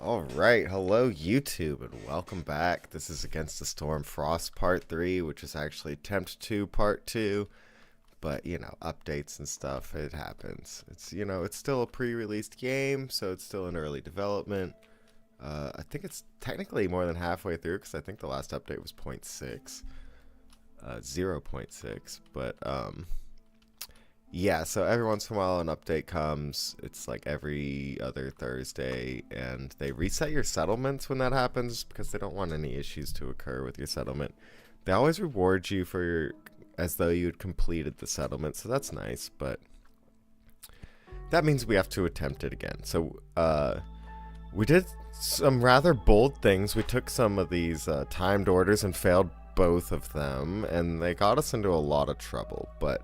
All right, hello YouTube, and welcome back. This is Against the Storm Frost Part 3, which is actually Attempt 2 Part 2, but, updates and stuff, it happens. It's still a pre-released game, so it's still in early development. I think it's technically more than halfway through, because I think the last update was 0.6, 0.6, but, yeah, so every once in a while an update comes. It's like every other Thursday, and they reset your settlements when that happens because they don't want any issues to occur with your settlement. They always reward you for as though you had completed the settlement, so that's nice, but that means we have to attempt it again. So we did some rather bold things. We took some of these timed orders and failed both of them, and they got us into a lot of trouble, but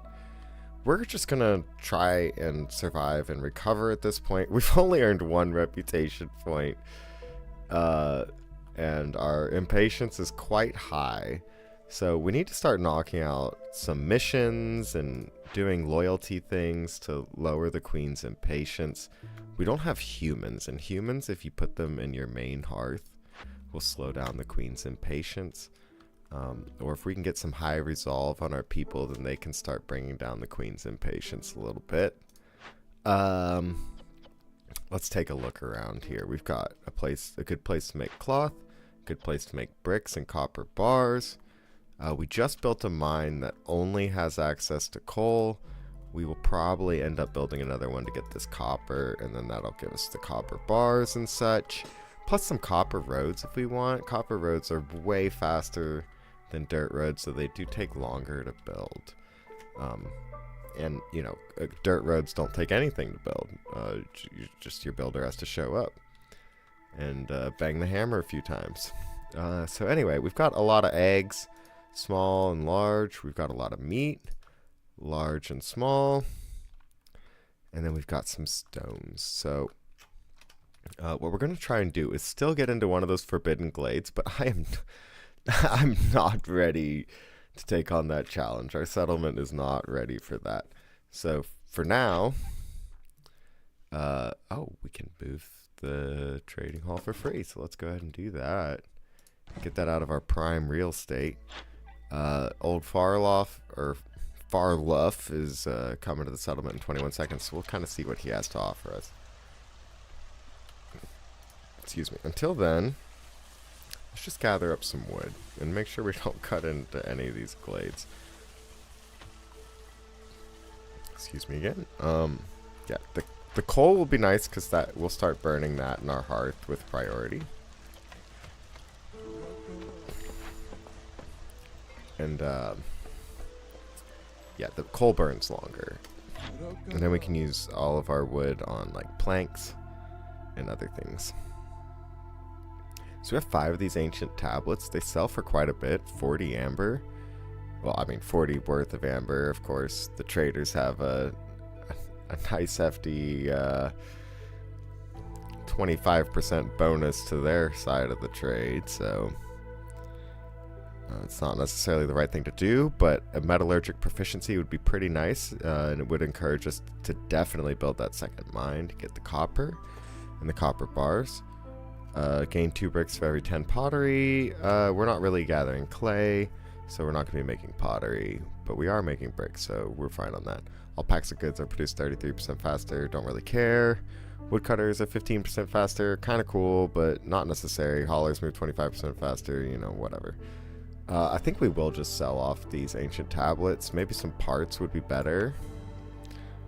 we're just gonna try and survive and recover at this point. We've only earned one reputation point, and our impatience is quite high. So we need to start knocking out some missions and doing loyalty things to lower the queen's impatience. We don't have humans, and humans, if you put them in your main hearth, will slow down the queen's impatience. Or if we can get some high resolve on our people, then they can start bringing down the queen's impatience a little bit. Let's take a look around here. We've got a good place to make cloth, a good place to make bricks and copper bars. We just built a mine that only has access to coal. We will probably end up building another one to get this copper, and then that'll give us the copper bars and such. Plus some copper roads if we want. Copper roads are way faster than dirt roads, so they do take longer to build. And, dirt roads don't take anything to build. Just your builder has to show up and bang the hammer a few times. So anyway, we've got a lot of eggs, small and large. We've got a lot of meat, large and small. And then we've got some stones. So what we're going to try and do is still get into one of those forbidden glades, but I'm not ready to take on that challenge. Our settlement is not ready for that. So for now, we can move the trading hall for free. So let's go ahead and do that. Get that out of our prime real estate. Old Farluff is coming to the settlement in 21 seconds. So we'll kind of see what he has to offer us. Excuse me. Until then, let's just gather up some wood and make sure we don't cut into any of these glades. Excuse me again. Yeah, the coal will be nice because that we'll start burning that in our hearth with priority. And yeah, the coal burns longer, and then we can use all of our wood on like planks and other things. So we have 5 of these ancient tablets. They sell for quite a bit, 40 amber. Well, I mean 40 worth of amber, of course. The traders have a nice hefty 25% bonus to their side of the trade, so it's not necessarily the right thing to do, but a metallurgic proficiency would be pretty nice, and it would encourage us to definitely build that second mine to get the copper and the copper bars. Gain 2 bricks for every 10 pottery. We're not really gathering clay, so we're not going to be making pottery, but we are making bricks, so we're fine on that. All packs of goods are produced 33% faster, don't really care. Woodcutters are 15% faster, kind of cool, but not necessary. Haulers move 25% faster, whatever. I think we will just sell off these ancient tablets. Maybe some parts would be better.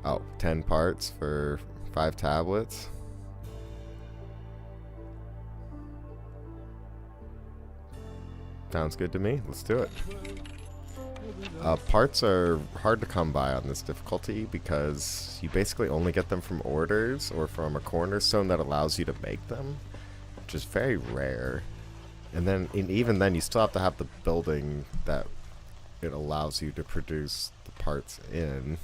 Oh, 10 parts for 5 tablets. Sounds good to me. Let's do it. Parts are hard to come by on this difficulty because you basically only get them from orders or from a cornerstone that allows you to make them, which is very rare. And then, even then, you still have to have the building that it allows you to produce the parts in,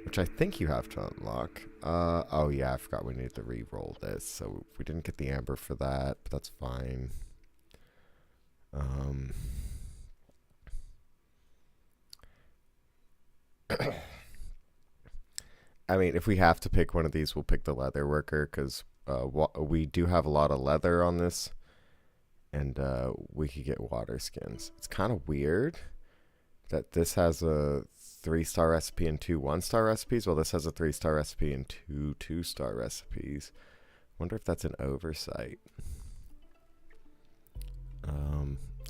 which I think you have to unlock. Oh yeah, I forgot we need to re-roll this, so we didn't get the amber for that, but that's fine. I mean, if we have to pick one of these, we'll pick the leather worker, because we do have a lot of leather on this, and we could get water skins. It's kind of weird that this has a 3-star recipe and 2 1-star recipes. Well, this has a 3-star recipe and 2 2-star recipes. Wonder if that's an oversight.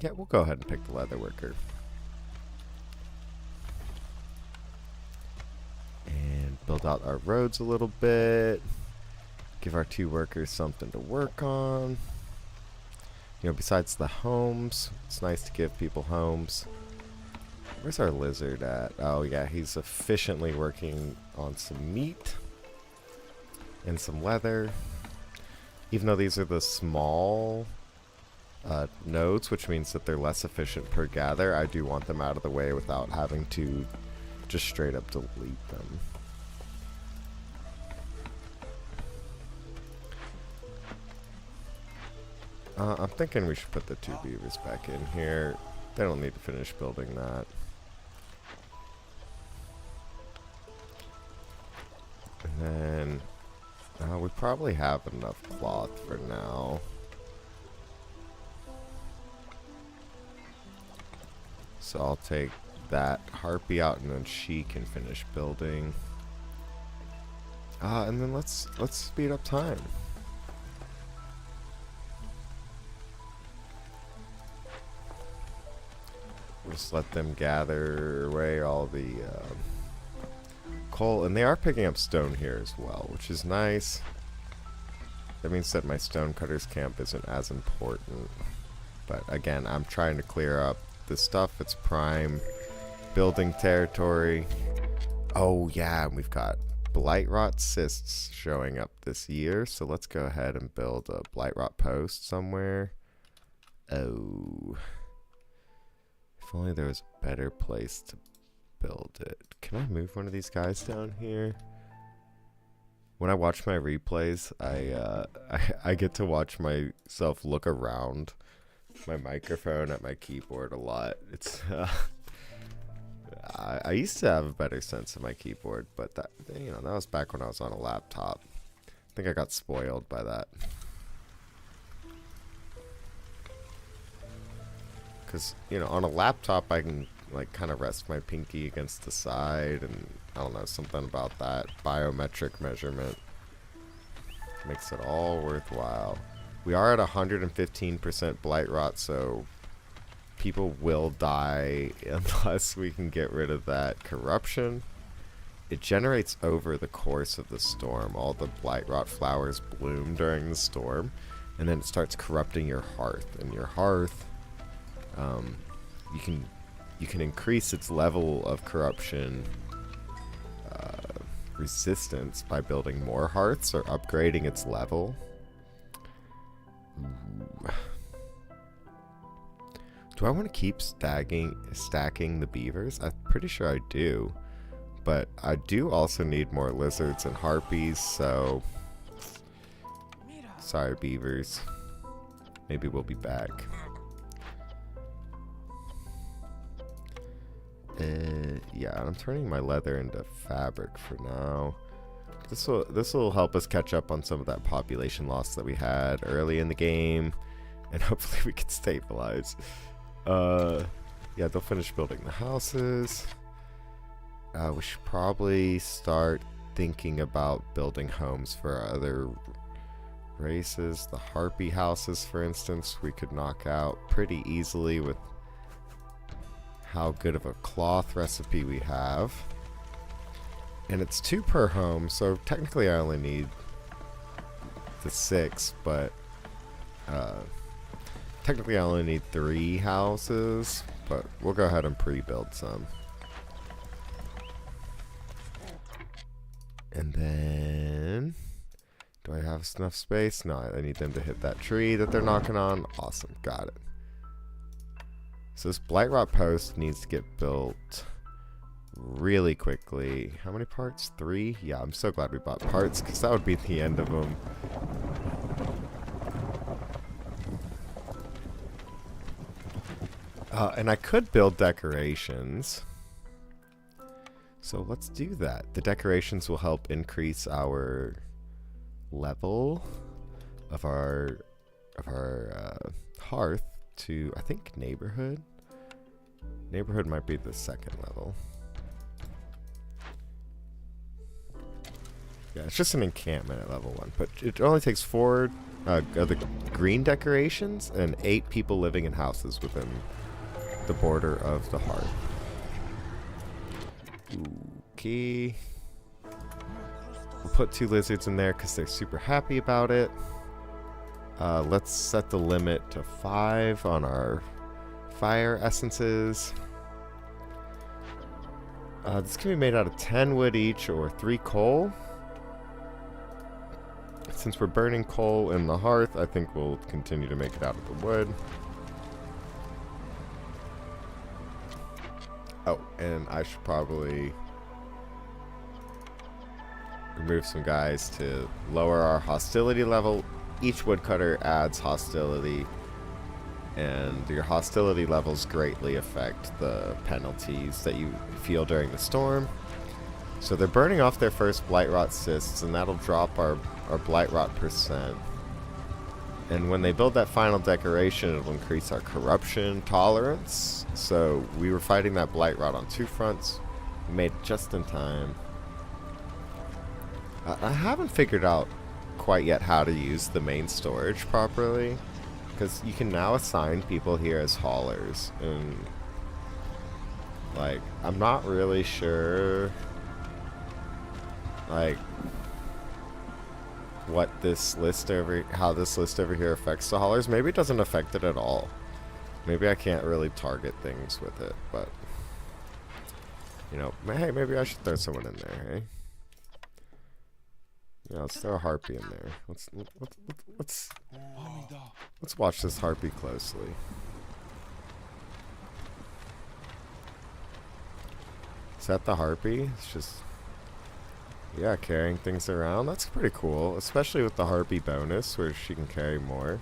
Yeah, we'll go ahead and pick the leather worker. And build out our roads a little bit. Give our 2 workers something to work on. You know, besides the homes, it's nice to give people homes. Where's our lizard at? Oh yeah, he's efficiently working on some meat and some leather. Even though these are the small nodes, which means that they're less efficient per gather, I do want them out of the way without having to just straight up delete them. I'm thinking we should put the 2 beavers back in here. They don't need to finish building that. And then we probably have enough cloth for now. So I'll take that harpy out, and then she can finish building. And then let's speed up time. We'll just let them gather away all the coal, and they are picking up stone here as well, which is nice. That means that my stonecutters camp isn't as important. But again, I'm trying to clear up this stuff. It's prime building territory. Oh yeah, we've got blight rot cysts showing up this year, so let's go ahead and build a blight rot post somewhere. Oh, if only there was a better place to build it. Can I move one of these guys down here? When I watch my replays, I get to watch myself look around my microphone at my keyboard a lot. It's I used to have a better sense of my keyboard, but that, you know, that was back when I was on a laptop. I think I got spoiled by that. Because, you know, on a laptop I can like kind of rest my pinky against the side, and I don't know, something about that biometric measurement makes it all worthwhile. We are at 115% blight rot, so people will die unless we can get rid of that corruption. It generates over the course of the storm. All the blight rot flowers bloom during the storm, and then it starts corrupting your hearth. And your hearth, you can increase its level of corruption resistance by building more hearths or upgrading its level. Ooh. Do I want to keep stacking the beavers? I'm pretty sure I do. But I do also need more lizards and harpies, so... Sorry, beavers. Maybe we'll be back. Yeah, I'm turning my leather into fabric for now. This will help us catch up on some of that population loss that we had early in the game, and hopefully we can stabilize. Yeah, they'll finish building the houses. We should probably start thinking about building homes for other races. The harpy houses, for instance, we could knock out pretty easily with how good of a cloth recipe we have. And it's 2 per home, so technically I only need the 6, but technically I only need 3 houses, but we'll go ahead and pre-build some. And then, do I have enough space? No, I need them to hit that tree that they're knocking on. Awesome, got it. So this blight rot post needs to get built really quickly. How many parts? 3? Yeah, I'm so glad we bought parts, because that would be the end of them. And I could build decorations. So let's do that. The decorations will help increase our level. of our hearth to, I think, neighborhood. Neighborhood might be the second level. Yeah, it's just an encampment at level 1, but it only takes 4 of the green decorations and 8 people living in houses within the border of the hearth. Okay. We'll put 2 lizards in there because they're super happy about it. Let's set the limit to 5 on our fire essences. This can be made out of 10 wood each or 3 coal. Since we're burning coal in the hearth, I think we'll continue to make it out of the wood. Oh, and I should probably remove some guys to lower our hostility level. Each woodcutter adds hostility, and your hostility levels greatly affect the penalties that you feel during the storm. So they're burning off their first Blightrot cysts, and that'll drop our Blightrot percent. And when they build that final decoration, it'll increase our corruption tolerance. So we were fighting that Blightrot on 2 fronts. We made it just in time. I haven't figured out quite yet how to use the main storage properly, because you can now assign people here as haulers, and like I'm not really sure like what this list how this list over here affects the haulers. Maybe it doesn't affect it at all. Maybe I can't really target things with it, but you know, hey, maybe I should throw someone in there, hey? Yeah, let's throw a harpy in there. Let's watch this harpy closely. Is that the harpy? It's just, yeah, carrying things around. That's pretty cool, especially with the harpy bonus where she can carry more.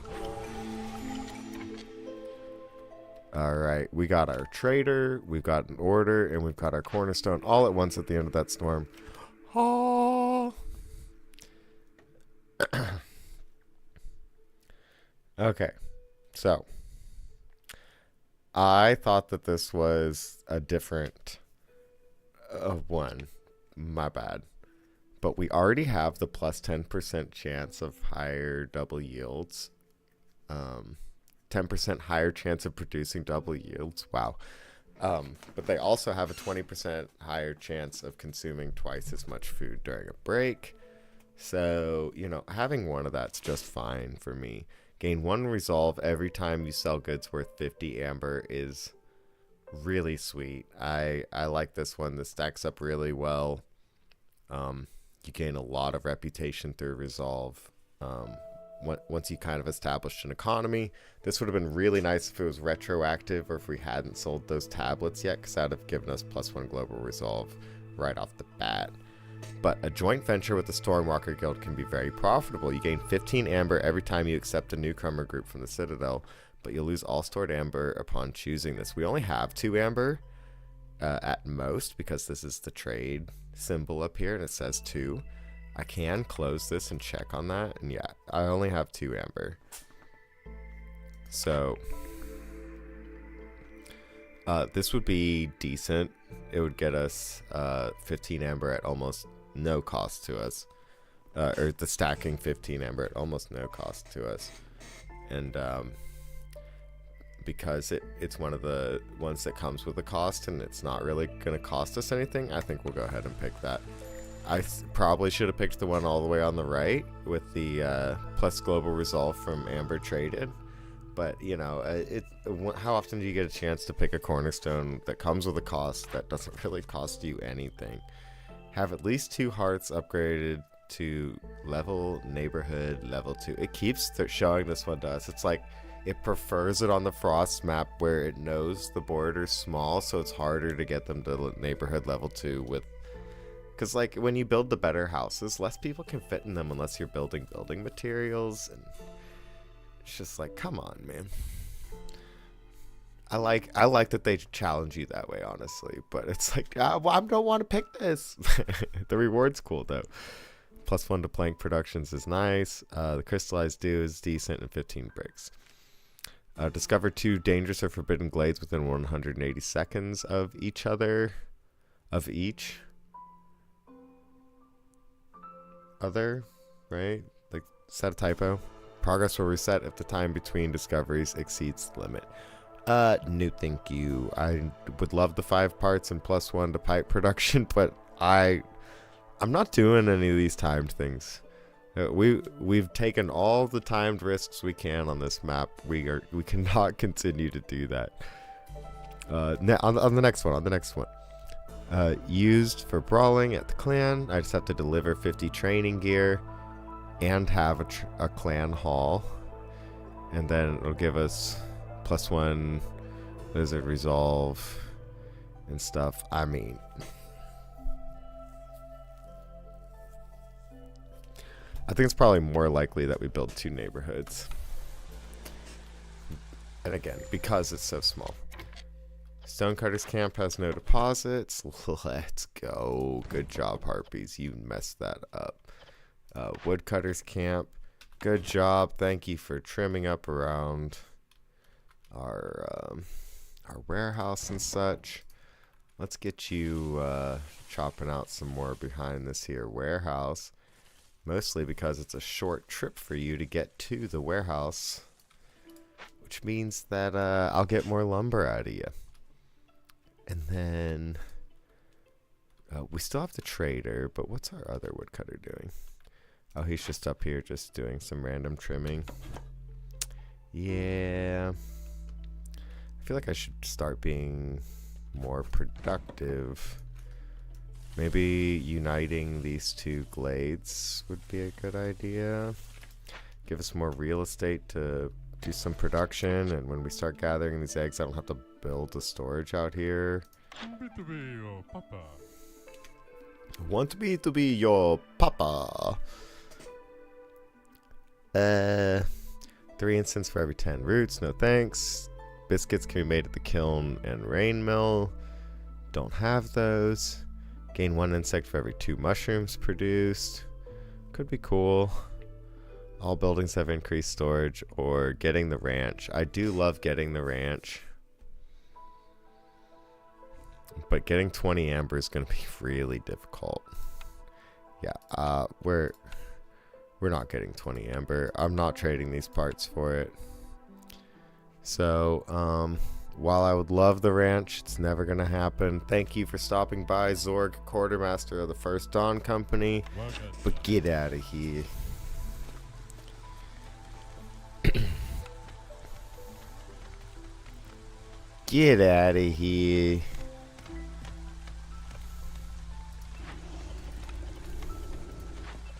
Alright, we got our trader, we've got an order, and we've got our cornerstone all at once at the end of that storm. Oh. Okay, so I thought that this was a different one. My bad. But we already have the plus 10% chance of higher double yields. 10% higher chance of producing double yields. Wow. But they also have a 20% higher chance of consuming twice as much food during a break. So, you know, having one of that's just fine for me. Gain 1 resolve every time you sell goods worth 50 amber is really sweet. I like this one. This stacks up really well. You gain a lot of reputation through resolve. Once you kind of established an economy. This would have been really nice if it was retroactive or if we hadn't sold those tablets yet, because that would have given us +1 global resolve right off the bat. But a joint venture with the Stormwalker Guild can be very profitable. You gain 15 amber every time you accept a newcomer group from the Citadel, but you'll lose all stored amber upon choosing this. We only have 2 amber at most, because this is the trade symbol up here and it says 2. I can close this and check on that, and yeah, I only have 2 amber. So this would be decent. It would get us 15 amber at almost no cost to us, or the stacking 15 amber at almost no cost to us. And because it's one of the ones that comes with a cost and it's not really going to cost us anything, I think we'll go ahead and pick that. I probably should have picked the one all the way on the right with the plus global resolve from Amber Traded. But, you know, how often do you get a chance to pick a cornerstone that comes with a cost that doesn't really cost you anything? Have at least 2 hearts upgraded to level neighborhood level 2. It keeps showing this one to us. It's like it prefers it on the Frost map where it knows the border's small, so it's harder to get them to neighborhood level 2 with... Because, like, when you build the better houses, less people can fit in them unless you're building materials, and it's just like, come on, man. I like that they challenge you that way, honestly, but it's like, I don't want to pick this. The reward's cool, though. +1 to plank productions is nice. The crystallized dew is decent, and 15 bricks. Discover 2 dangerous or forbidden glades within 180 seconds of each other. Of each other, right? Like, set a typo. Progress will reset if the time between discoveries exceeds the limit. No thank you. I would love the 5 parts and +1 to pipe production, but I'm not doing any of these timed things. We've taken all the timed risks we can on this map. We cannot continue to do that. On the next one. Used for brawling at the clan. I just have to deliver 50 training gear and have a clan hall, and then it'll give us +1 lizard resolve and stuff. I mean, I think it's probably more likely that we build 2 neighborhoods, and again, because it's so small. Stonecutter's camp has no deposits. Let's go. Good job, Harpies. You messed that up. Woodcutter's camp. Good job. Thank you for trimming up around our warehouse and such. Let's get you chopping out some more behind this here warehouse. Mostly because it's a short trip for you to get to the warehouse, which means that I'll get more lumber out of you. And then we still have the trader, but what's our other woodcutter doing? Oh, he's just up here just doing some random trimming. Yeah. I feel like I should start being more productive. Maybe uniting these 2 glades would be a good idea. Give us more real estate to do some production, and when we start gathering these eggs, I don't have to build a storage out here. Want me to be your papa? 3 incense for every 10 roots, no thanks. Biscuits can be made at the kiln and rain mill. Don't have those. Gain 1 insect for every 2 mushrooms produced. Could be cool. All buildings have increased storage, or getting the ranch. I do love getting the ranch, but getting 20 amber is going to be really difficult. Yeah, we're not getting 20 amber. I'm not trading these parts for it. So, while I would love the ranch, it's never going to happen. Thank you for stopping by, Zorg, quartermaster of the First Dawn Company. But get out of here. Get out of here.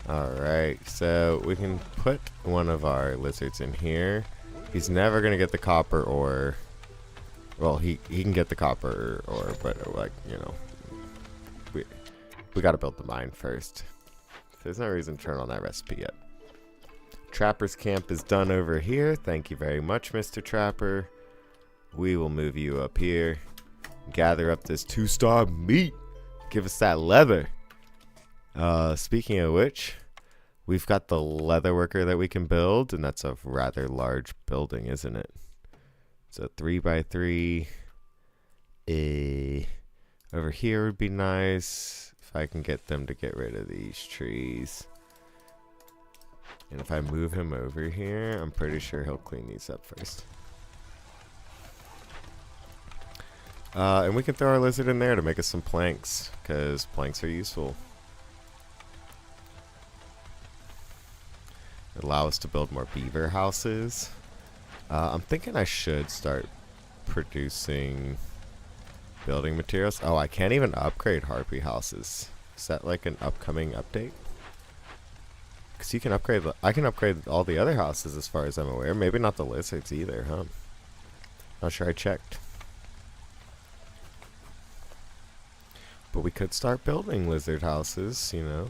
Alright, so we can put one of our lizards in here. He's never going to get the copper ore. Well, he can get the copper ore, but, like, you know, we got to build the mine first. There's no reason to turn on that recipe yet. Trapper's camp is done over here. Thank you very much, Mr. Trapper. We will move you up here. Gather up this 2-star meat. Give us that leather. Speaking of which, we've got the leather worker that we can build, and that's a rather large building, isn't it? So 3x3. Over here would be nice if I can get them to get rid of these trees. And if I move him over here, I'm pretty sure he'll clean these up first. And we can throw our lizard in there to make us some planks, because planks are useful. Allow us to build more beaver houses. I'm thinking I should start producing building materials. Oh, I can't even upgrade harpy houses. Is that like an upcoming update? Because you can upgrade, I can upgrade all the other houses as far as I'm aware. Maybe not the lizards either, huh? Not sure I checked. But we could start building lizard houses, you know.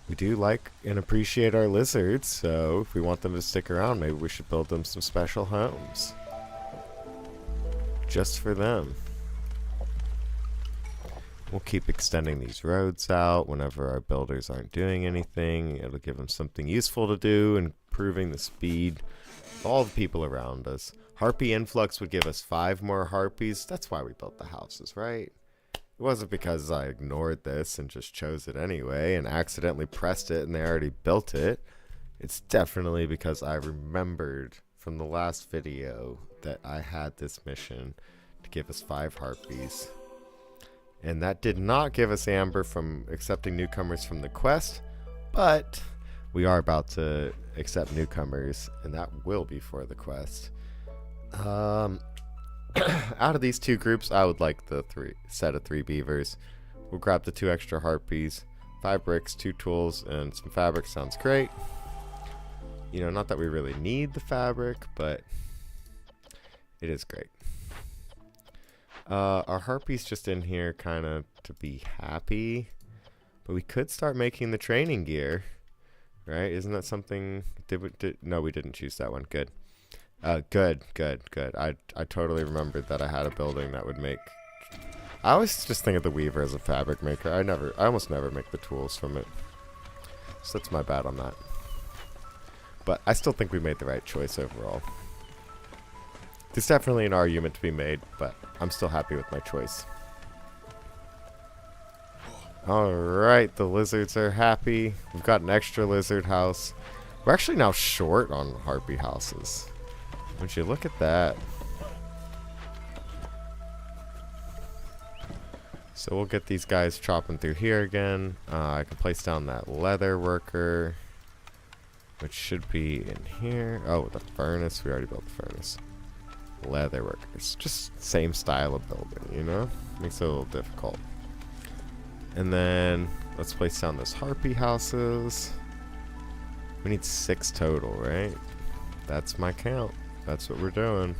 We do like and appreciate our lizards, so if we want them to stick around, maybe we should build them some special homes. Just for them. We'll keep extending these roads out whenever our builders aren't doing anything. It'll give them something useful to do, improving the speed of all the people around us. Harpy influx would give us 5 more harpies. That's why we built the houses, right? It wasn't because I ignored this and just chose it anyway and accidentally pressed it and they already built it. It's definitely because I remembered from the last video that I had this mission to give us 5 harpies. And that did not give us amber from accepting newcomers from the quest, but we are about to accept newcomers, and that will be for the quest. Out of these 2 groups, I would like the set of 3 beavers. We'll grab the 2 extra harpies, 5 bricks, 2 tools, and some fabric. Sounds great. You know, not that we really need the fabric, but it is great. Our harpy's just in here kind of to be happy, but we could start making the training gear, right? Isn't that something? No, we didn't choose that one. Good. Good. I totally remembered that I had a building that would make. I always just think of the weaver as a fabric maker. I almost never make the tools from it. So that's my bad on that. But I still think we made the right choice overall. There's definitely an argument to be made, but I'm still happy with my choice. Alright, the lizards are happy. We've got an extra lizard house. We're actually now short on harpy houses. Would you look at that? So we'll get these guys chopping through here again. I can place down that leather worker, which should be in here. Oh, the furnace. We already built the furnace. Leather workers. Just same style of building, you know? Makes it a little difficult. And then let's place down those harpy houses. We need 6 total, right? That's my count. That's what we're doing.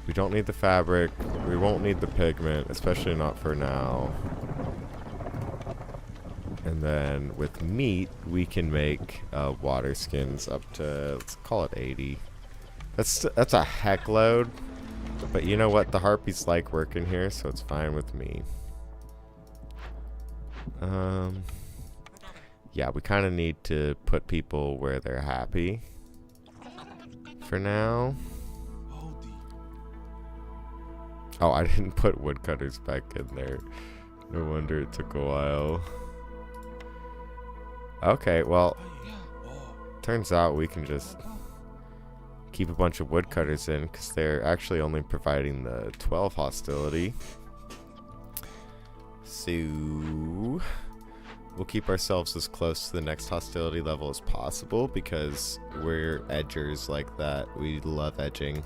We don't need the fabric. We won't need the pigment, especially not for now. And then with meat, we can make water skins up to, let's call it 80. That's a heck load. But you know what? The harpies like working here, so it's fine with me. Yeah, we kind of need to put people where they're happy for now. Oh, I didn't put woodcutters back in there. No wonder it took a while. Okay, well, turns out we can just keep a bunch of woodcutters in because they're actually only providing the 12 hostility. So we'll keep ourselves as close to the next hostility level as possible because we're edgers like that. We love edging.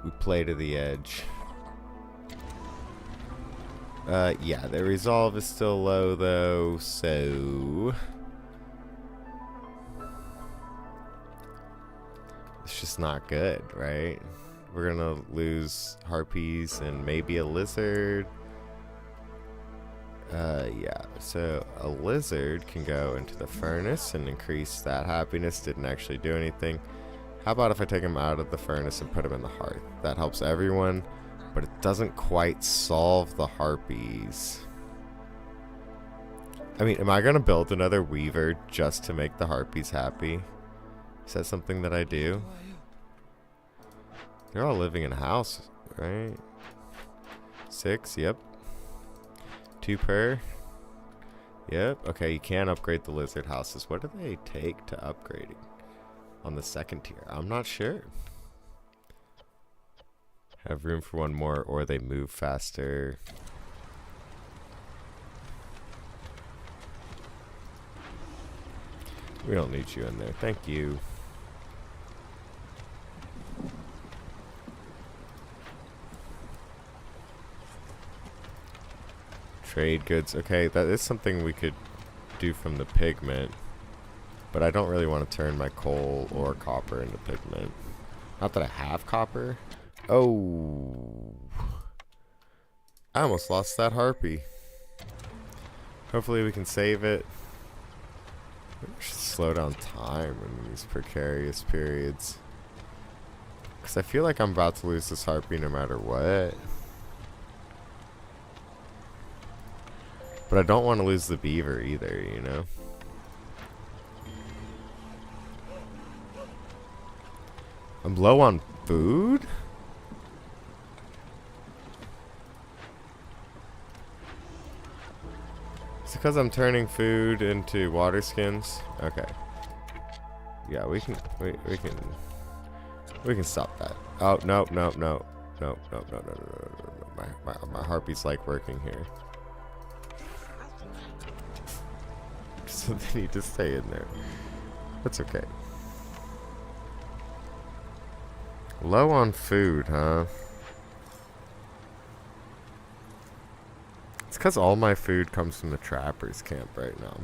We play to the edge. Yeah, the resolve is still low though, so it's just not good, right? We're gonna lose harpies and maybe a lizard. Yeah, so a lizard can go into the furnace and increase that happiness. Didn't actually do anything. How about if I take him out of the furnace and put him in the hearth? That helps everyone, but it doesn't quite solve the harpies. I mean, am I gonna build another weaver just to make the harpies happy? Is that something that I do? They're all living in a house, right? 6, yep. 2 per. Yep, okay, you can upgrade the lizard houses. What do they take to upgrading on the 2nd tier? I'm not sure. Have room for 1 more, or they move faster. We don't need you in there. Thank you. Trade goods. Okay, that is something we could do from the pigment. But I don't really want to turn my coal or copper into pigment. Not that I have copper. Oh. I almost lost that harpy. Hopefully we can save it. We should slow down time in these precarious periods. Because I feel like I'm about to lose this harpy no matter what. But I don't want to lose the beaver either, you know? I'm low on food? It's because I'm turning food into water skins? Okay. Yeah, we can stop that. Oh, no. No. My harpies like working here. So they need to stay in there. That's okay. Low on food, huh? It's because all my food comes from the trapper's camp right now.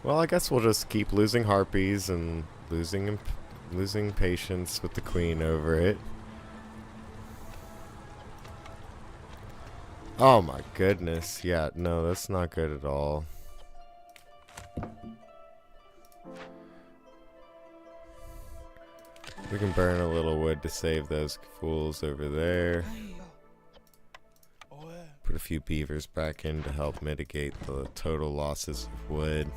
Well, I guess we'll just keep losing harpies and losing patience with the queen over it. Oh my goodness. Yeah, no, that's not good at all. We can burn a little wood to save those fools over there. Put a few beavers back in to help mitigate the total losses of wood.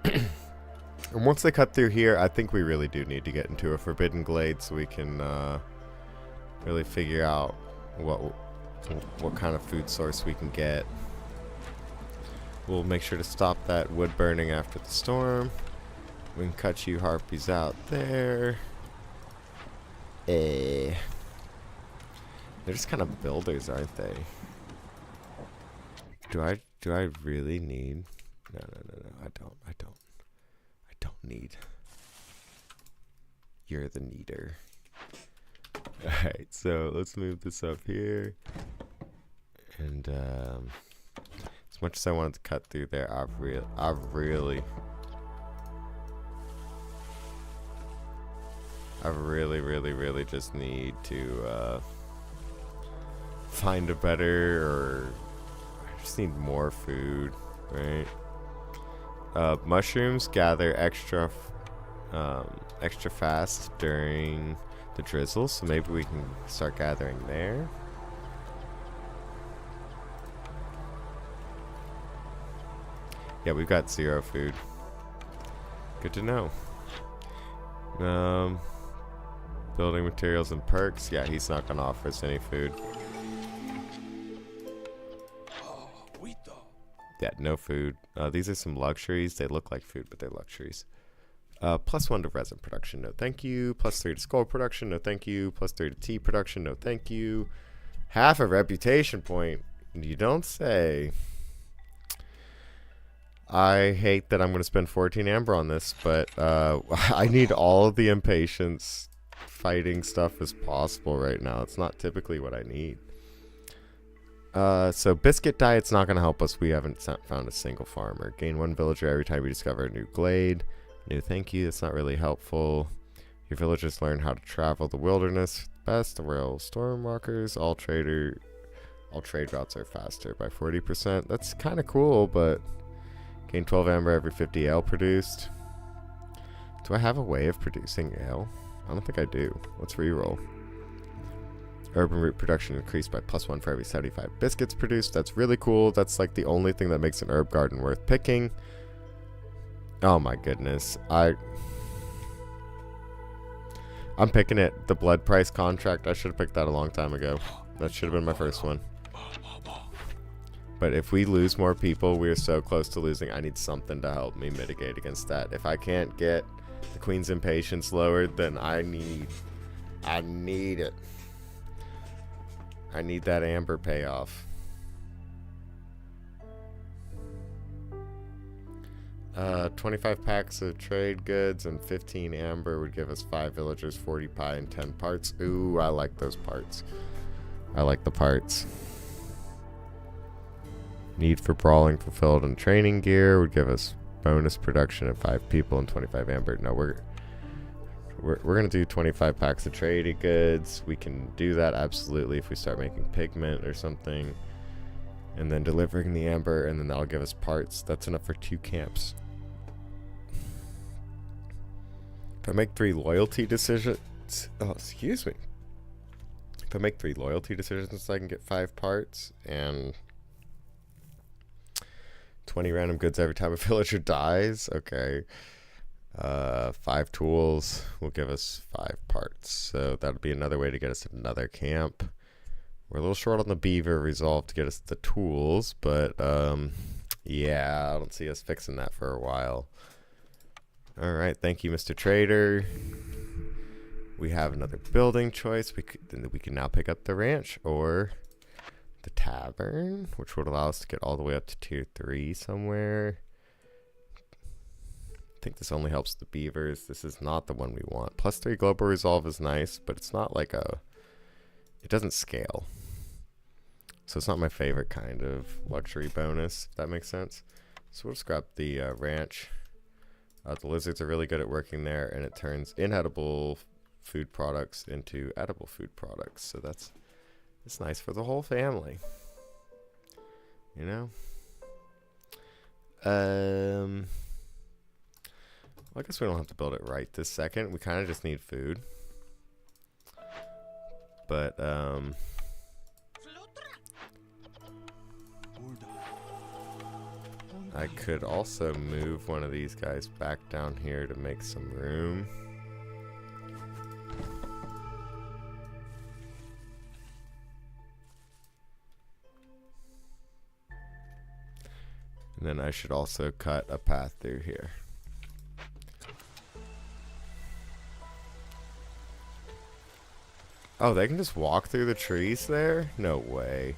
And once they cut through here, I think we really do need to get into a forbidden glade so we can really figure out what kind of food source we can get. We'll make sure to stop that wood burning after the storm. We can cut you harpies out there. They're just kind of builders, aren't they? Do I really need? No, I don't need. You're the needer. Alright, so let's move this up here. And as much as I wanted to cut through there, I really just need to find a better, or I just need more food, right? Mushrooms gather extra fast during the drizzle, so maybe we can start gathering there. Yeah, we've got 0 food. Good to know. Building materials and perks. Yeah, he's not gonna offer us any food. Yeah, no food. These are some luxuries. They look like food, but they're luxuries. +1 to resin production, no thank you. +3 to skull production, no thank you. +3 to tea production, no thank you. Half a reputation point. You don't say. I hate that I'm going to spend 14 amber on this, but I need all of the impatience fighting stuff as possible right now. It's not typically what I need. So biscuit diet's not going to help us. We haven't found a single farmer. Gain 1 villager every time we discover a new glade. No thank you, that's not really helpful. Your villagers learn how to travel the wilderness best. The royal stormwalkers, all trade routes are faster by 40%. That's kind of cool, but gain 12 amber every 50 ale produced. Do I have a way of producing ale? I don't think I do. Let's reroll. Urban root production increased by +1 for every 75 biscuits produced. That's really cool. That's like the only thing that makes an herb garden worth picking. Oh my goodness. I'm picking it. The blood price contract. I should have picked that a long time ago. That should have been my first one. But if we lose more people, we are so close to losing. I need something to help me mitigate against that. If I can't get the queen's impatience lowered, then I need it. I need that amber payoff. 25 packs of trade goods and 15 amber would give us 5 villagers, 40 pie, and 10 parts. Ooh, I like those parts. I like the parts. Need for brawling fulfilled and training gear would give us bonus production of 5 people and 25 amber. No, we're gonna do 25 packs of traded goods. We can do that absolutely if we start making pigment or something. And then delivering the amber, and then that'll give us parts. That's enough for 2 camps. If I make 3 loyalty decisions... Oh, excuse me. If I make 3 loyalty decisions, I can get 5 parts, and 20 random goods every time a villager dies. Okay. 5 tools will give us 5 parts. So that'll be another way to get us another camp. We're a little short on the beaver resolve to get us the tools, but yeah, I don't see us fixing that for a while. Alright, thank you, Mr. Trader. We have another building choice. We can now pick up the ranch or the tavern, which would allow us to get all the way up to tier 3 somewhere. I think this only helps the beavers. This is not the one we want. +3 global resolve is nice, but it's not like a... It doesn't scale. So it's not my favorite kind of luxury bonus, if that makes sense. So we'll just grab the ranch. The lizards are really good at working there, and it turns inedible food products into edible food products. So it's nice for the whole family. You know? Well, I guess we don't have to build it right this second. We kind of just need food. But, I could also move one of these guys back down here to make some room. And then I should also cut a path through here. Oh, they can just walk through the trees there? No way.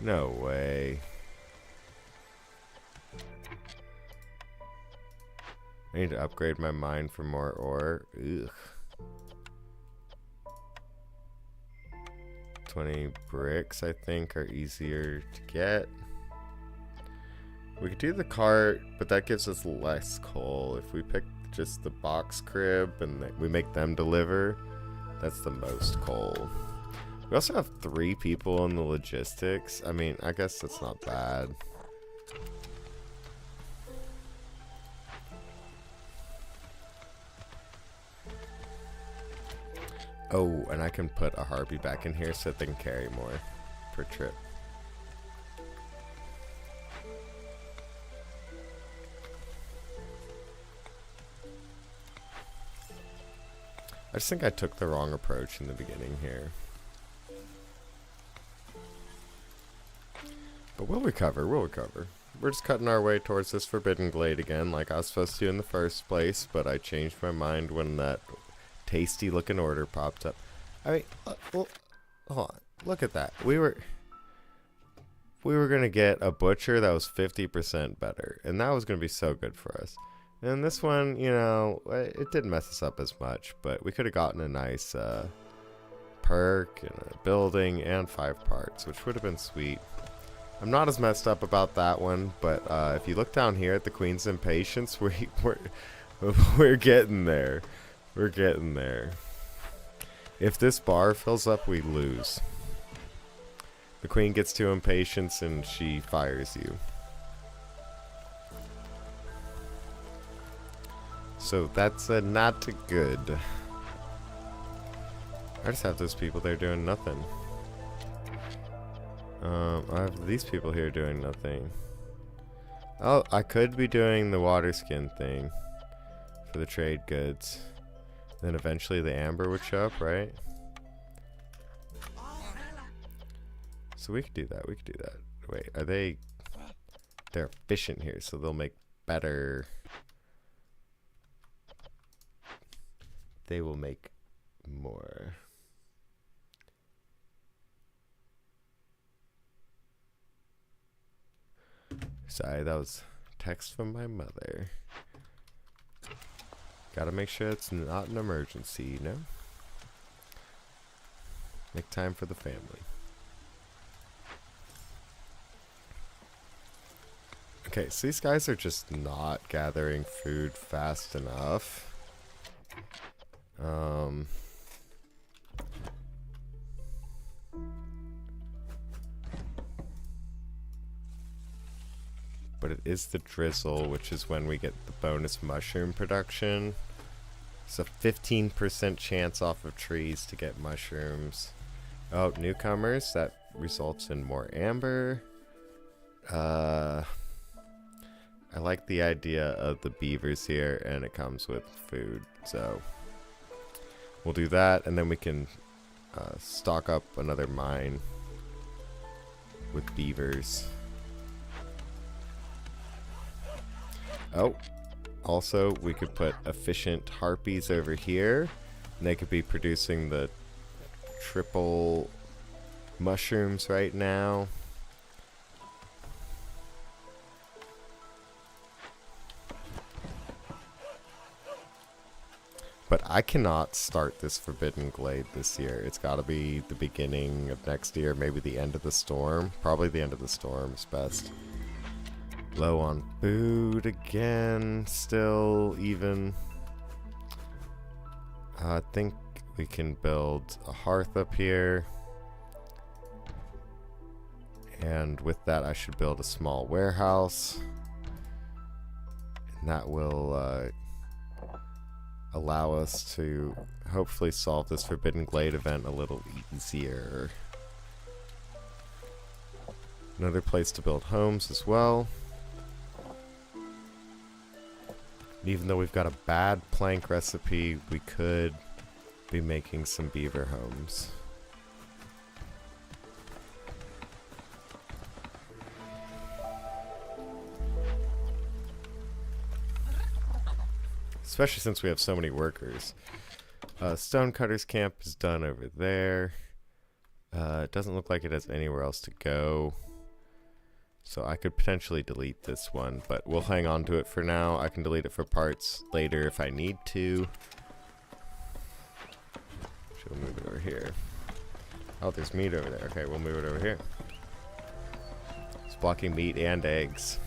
No way. I need to upgrade my mine for more ore. Ugh. 20 bricks, I think, are easier to get. We could do the cart, but that gives us less coal. If we pick just the box crib and we make them deliver, that's the most coal. We also have 3 people in the logistics. I mean, I guess that's not bad. Oh, and I can put a harpy back in here so that they can carry more per trip. I just think I took the wrong approach in the beginning here. But we'll recover, we'll recover. We're just cutting our way towards this Forbidden Glade again, like I was supposed to in the first place, but I changed my mind when that tasty looking order popped up. I mean, well, hold on. Look at that. We were gonna get a butcher that was 50% better, and that was gonna be so good for us. And this one, you know, it didn't mess us up as much, but we could have gotten a nice perk and a building and 5 parts, which would have been sweet. I'm not as messed up about that one, but if you look down here at the Queen's Impatience, we're getting there. We're getting there. If this bar fills up, we lose. The Queen gets too impatient and she fires you. So that's not good. I just have those people there doing nothing. I have these people here doing nothing. Oh, I could be doing the water skin thing for the trade goods. Then eventually the amber would show up, right? So we could do that. We could do that. Wait, are they... They're efficient here, so they'll make better... They will make more. Sorry, that was text from my mother. Gotta make sure it's not an emergency, you know? Make time for the family. Okay, so these guys are just not gathering food fast enough. but it is the drizzle, which is when we get the bonus mushroom production. It's a 15% chance off of trees to get mushrooms. Oh, newcomers, that results in more amber. I like the idea of the beavers here, and it comes with food, so we'll do that, and then we can stock up another mine with beavers. Oh, also we could put efficient harpies over here, and they could be producing the triple mushrooms right now. But I cannot start this Forbidden Glade this year. It's got to be the beginning of next year, maybe the end of the storm. Probably the end of the storm is best. Low on food again, still even. I think we can build a hearth up here. And with that, I should build a small warehouse. And that will allow us to hopefully solve this Forbidden Glade event a little easier. Another place to build homes as well. Even though we've got a bad plank recipe, we could be making some beaver homes. Especially since we have so many workers. Stonecutter's camp is done over there. It doesn't look like it has anywhere else to go. So I could potentially delete this one, but we'll hang on to it for now. I can delete it for parts later if I need to. Should we move it over here? Oh, there's meat over there. Okay, we'll move it over here. It's blocking meat and eggs.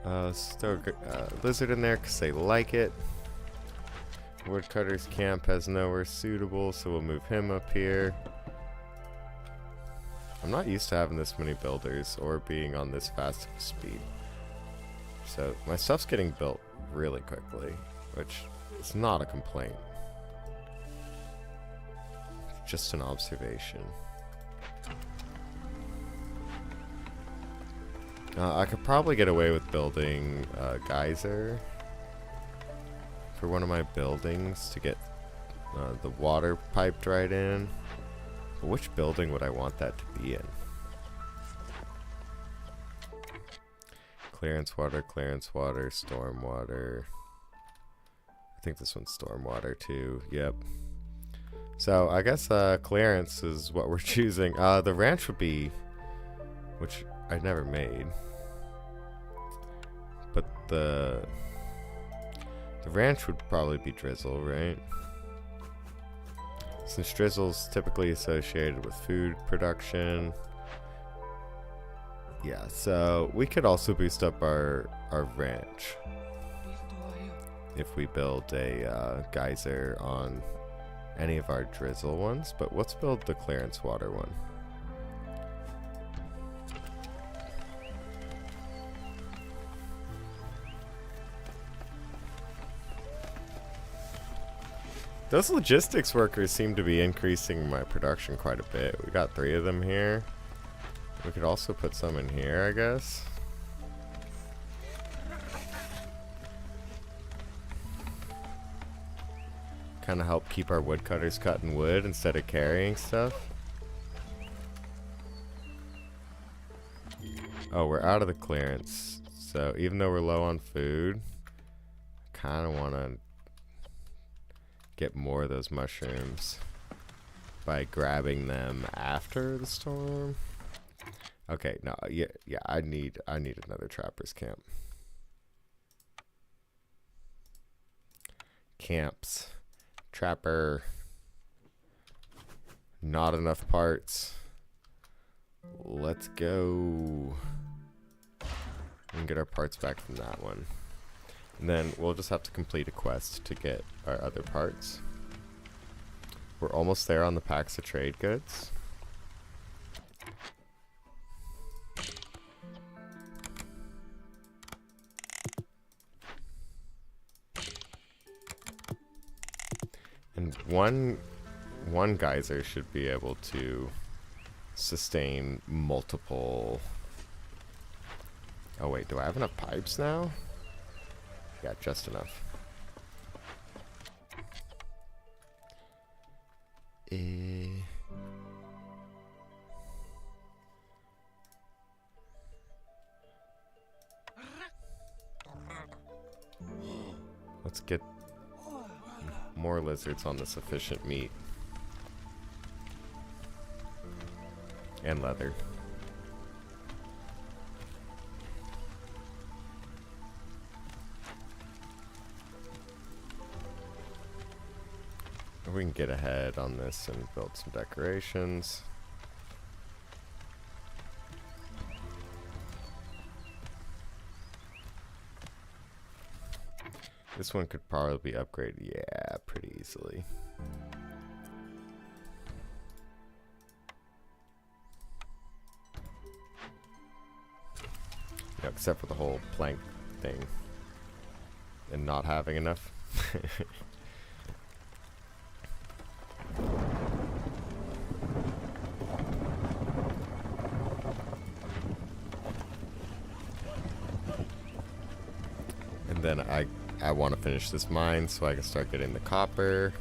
Let's throw a lizard in there because they like it. Woodcutter's camp has nowhere suitable, so we'll move him up here. I'm not used to having this many builders or being on this fast of a speed. So my stuff's getting built really quickly, which is not a complaint. Just an observation. I could probably get away with building a geyser for one of my buildings to get the water piped right in. But which building would I want that to be in? Clearance water, storm water. I think this one's storm water too. Yep. So I guess clearance is what we're choosing. The ranch would be, which I never made. But the ranch would probably be drizzle, right? Since drizzle's typically associated with food production. Yeah, so we could also boost up our ranch if we build a geyser on any of our drizzle ones. But let's build the clearance water one. Those logistics workers seem to be increasing my production quite a bit. We got 3 of them here. We could also put some in here, I guess. Kind of help keep our woodcutters cutting wood instead of carrying stuff. Oh, we're out of the clearance. So even though we're low on food, I kind of want to get more of those mushrooms by grabbing them after the storm. Okay, no, yeah, I need another trapper's camp. Camps. Trapper. Not enough parts. Let's go. We can get our parts back from that one. And then we'll just have to complete a quest to get our other parts. We're almost there on the packs of trade goods. And one geyser should be able to sustain multiple... Oh wait, do I have enough pipes now? Yeah, just enough. Let's get more lizards on the sufficient meat. And leather. We can get ahead on this and build some decorations. This one could probably be upgraded, yeah, pretty easily. Yeah, except for the whole plank thing. And not having enough. And then I want to finish this mine so I can start getting the copper.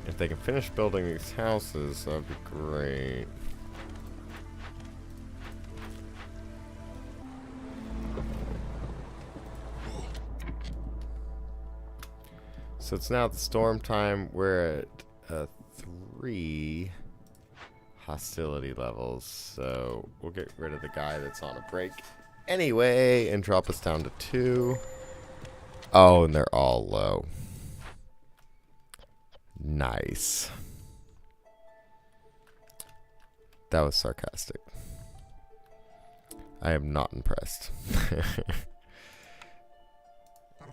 If they can finish building these houses, that'd be great. So it's now the storm time. We're at 3 hostility levels, so we'll get rid of the guy that's on a break anyway and drop us down to 2. Oh, and they're all low. Nice. That was sarcastic. I am not impressed.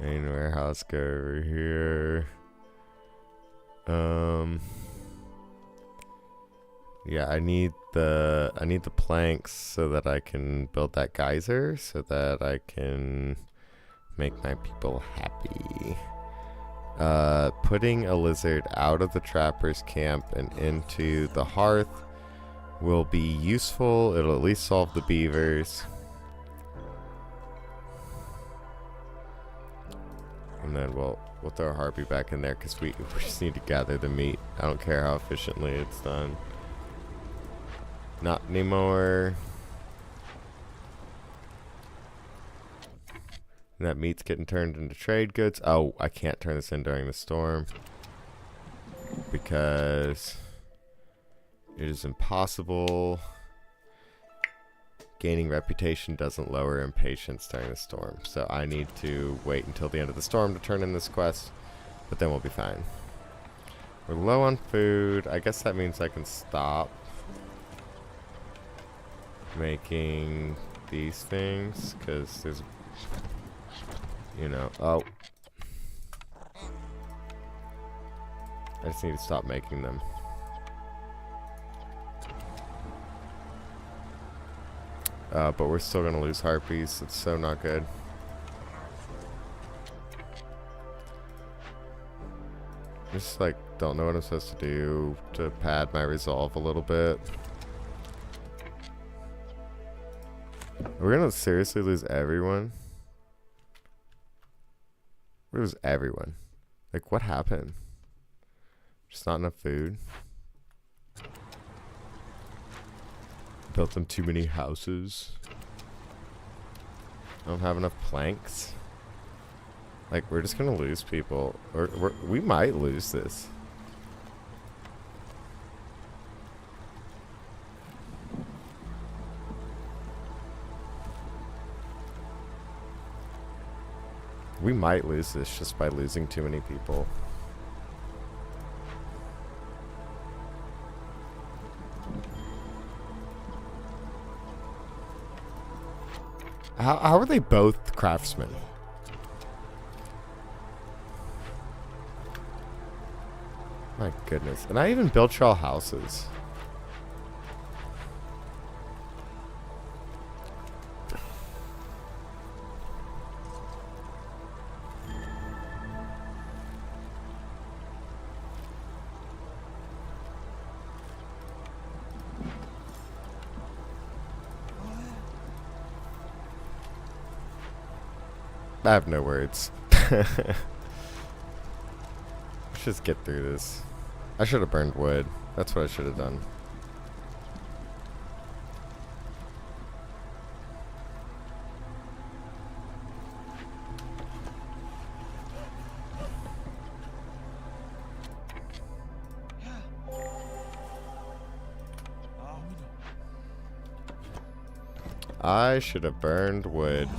Main warehouse, go over here. Yeah, I need the planks so that I can build that geyser, so that I can make my people happy. Putting a lizard out of the trapper's camp and into the hearth will be useful. It'll at least solve the beavers. And then we'll throw a harpy back in there because we just need to gather the meat. I don't care how efficiently it's done. Not anymore. And that meat's getting turned into trade goods. Oh, I can't turn this in during the storm because it is impossible. Gaining reputation doesn't lower impatience during the storm. So I need to wait until the end of the storm to turn in this quest, but then we'll be fine. We're low on food. I guess that means I can stop making these things because there's, you know, oh, I just need to stop making them. But we're still gonna lose harpies. It's so not good. Just like don't know what I'm supposed to do to pad my resolve a little bit. We're gonna seriously lose everyone. We lose everyone. Like what happened? Just not enough food. Built them too many houses. I don't have enough planks. Like, we're just gonna lose people. Or we might lose this. We might lose this just by losing too many people. How are they both craftsmen? My goodness. And I even built y'all houses. I have no words. Let's just get through this. I should have burned wood. That's what I should have done. I should have burned wood.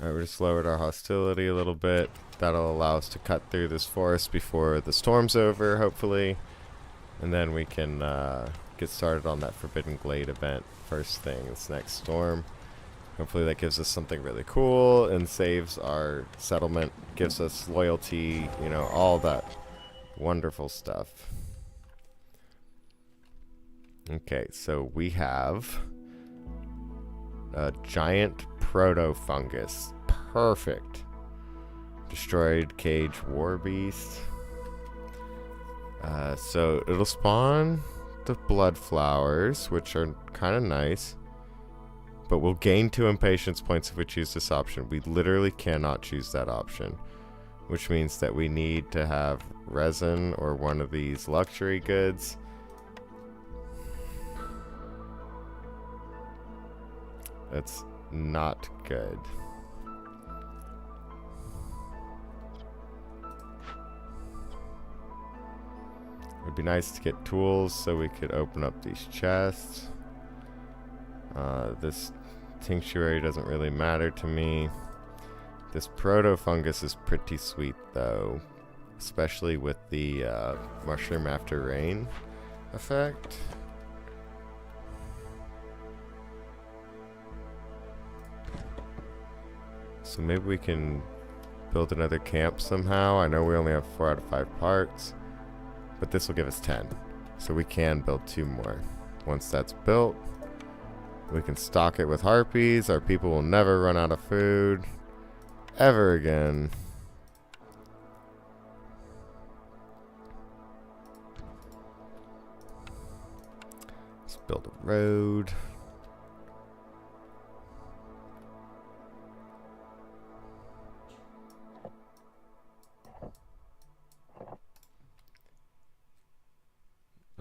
Alright, we just lowered our hostility a little bit. That'll allow us to cut through this forest before the storm's over, hopefully. And then we can get started on that Forbidden Glade event first thing, this next storm. Hopefully that gives us something really cool and saves our settlement, gives us loyalty, you know, all that wonderful stuff. Okay, so we have a giant proto-fungus. Perfect. Destroyed cage war beast. So it'll spawn the blood flowers, which are kind of nice. But we'll gain 2 impatience points if we choose this option. We literally cannot choose that option. Which means that we need to have resin or one of these luxury goods. That's not good. It'd be nice to get tools so we could open up these chests. This tinctuary doesn't really matter to me. This proto-fungus is pretty sweet though, especially with the mushroom after rain effect. So maybe we can build another camp somehow. I know we only have 4 out of 5 parts, but this will give us 10. So we can build 2 more. Once that's built, we can stock it with harpies. Our people will never run out of food ever again. Let's build a road.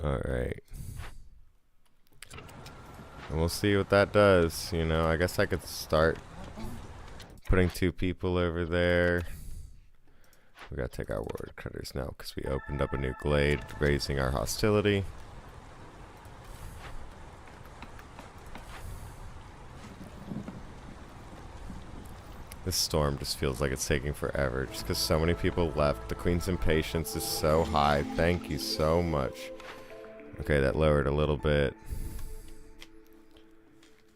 Alright. And we'll see what that does. You know, I guess I could start putting 2 people over there. We gotta take our ward cutters now because we opened up a new glade, raising our hostility. This storm just feels like it's taking forever just because so many people left. The Queen's impatience is so high. Thank you so much. Okay, that lowered a little bit.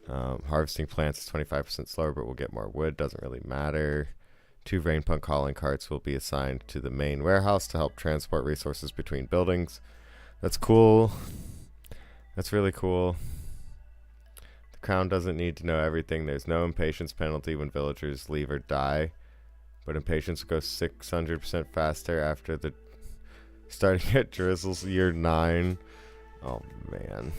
Harvesting plants is 25% slower, but we'll get more wood. Doesn't really matter. 2 Rainpunk hauling carts will be assigned to the main warehouse to help transport resources between buildings. That's cool. That's really cool. The crown doesn't need to know everything. There's no impatience penalty when villagers leave or die, but impatience will go 600% faster after the starting at Drizzle's year 9. Oh man.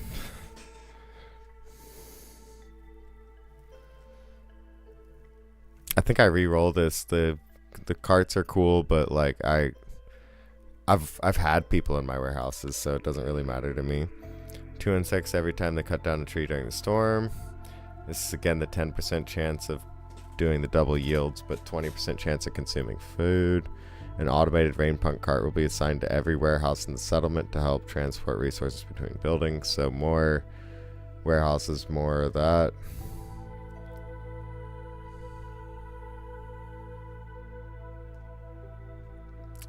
I think I re-roll this. The carts are cool, but like I've had people in my warehouses, so it doesn't really matter to me. 2 insects every time they cut down a tree during the storm. This is again the 10% chance of doing the double yields, but 20% chance of consuming food. An automated Rainpunk cart will be assigned to every warehouse in the settlement to help transport resources between buildings. So more warehouses, more of that.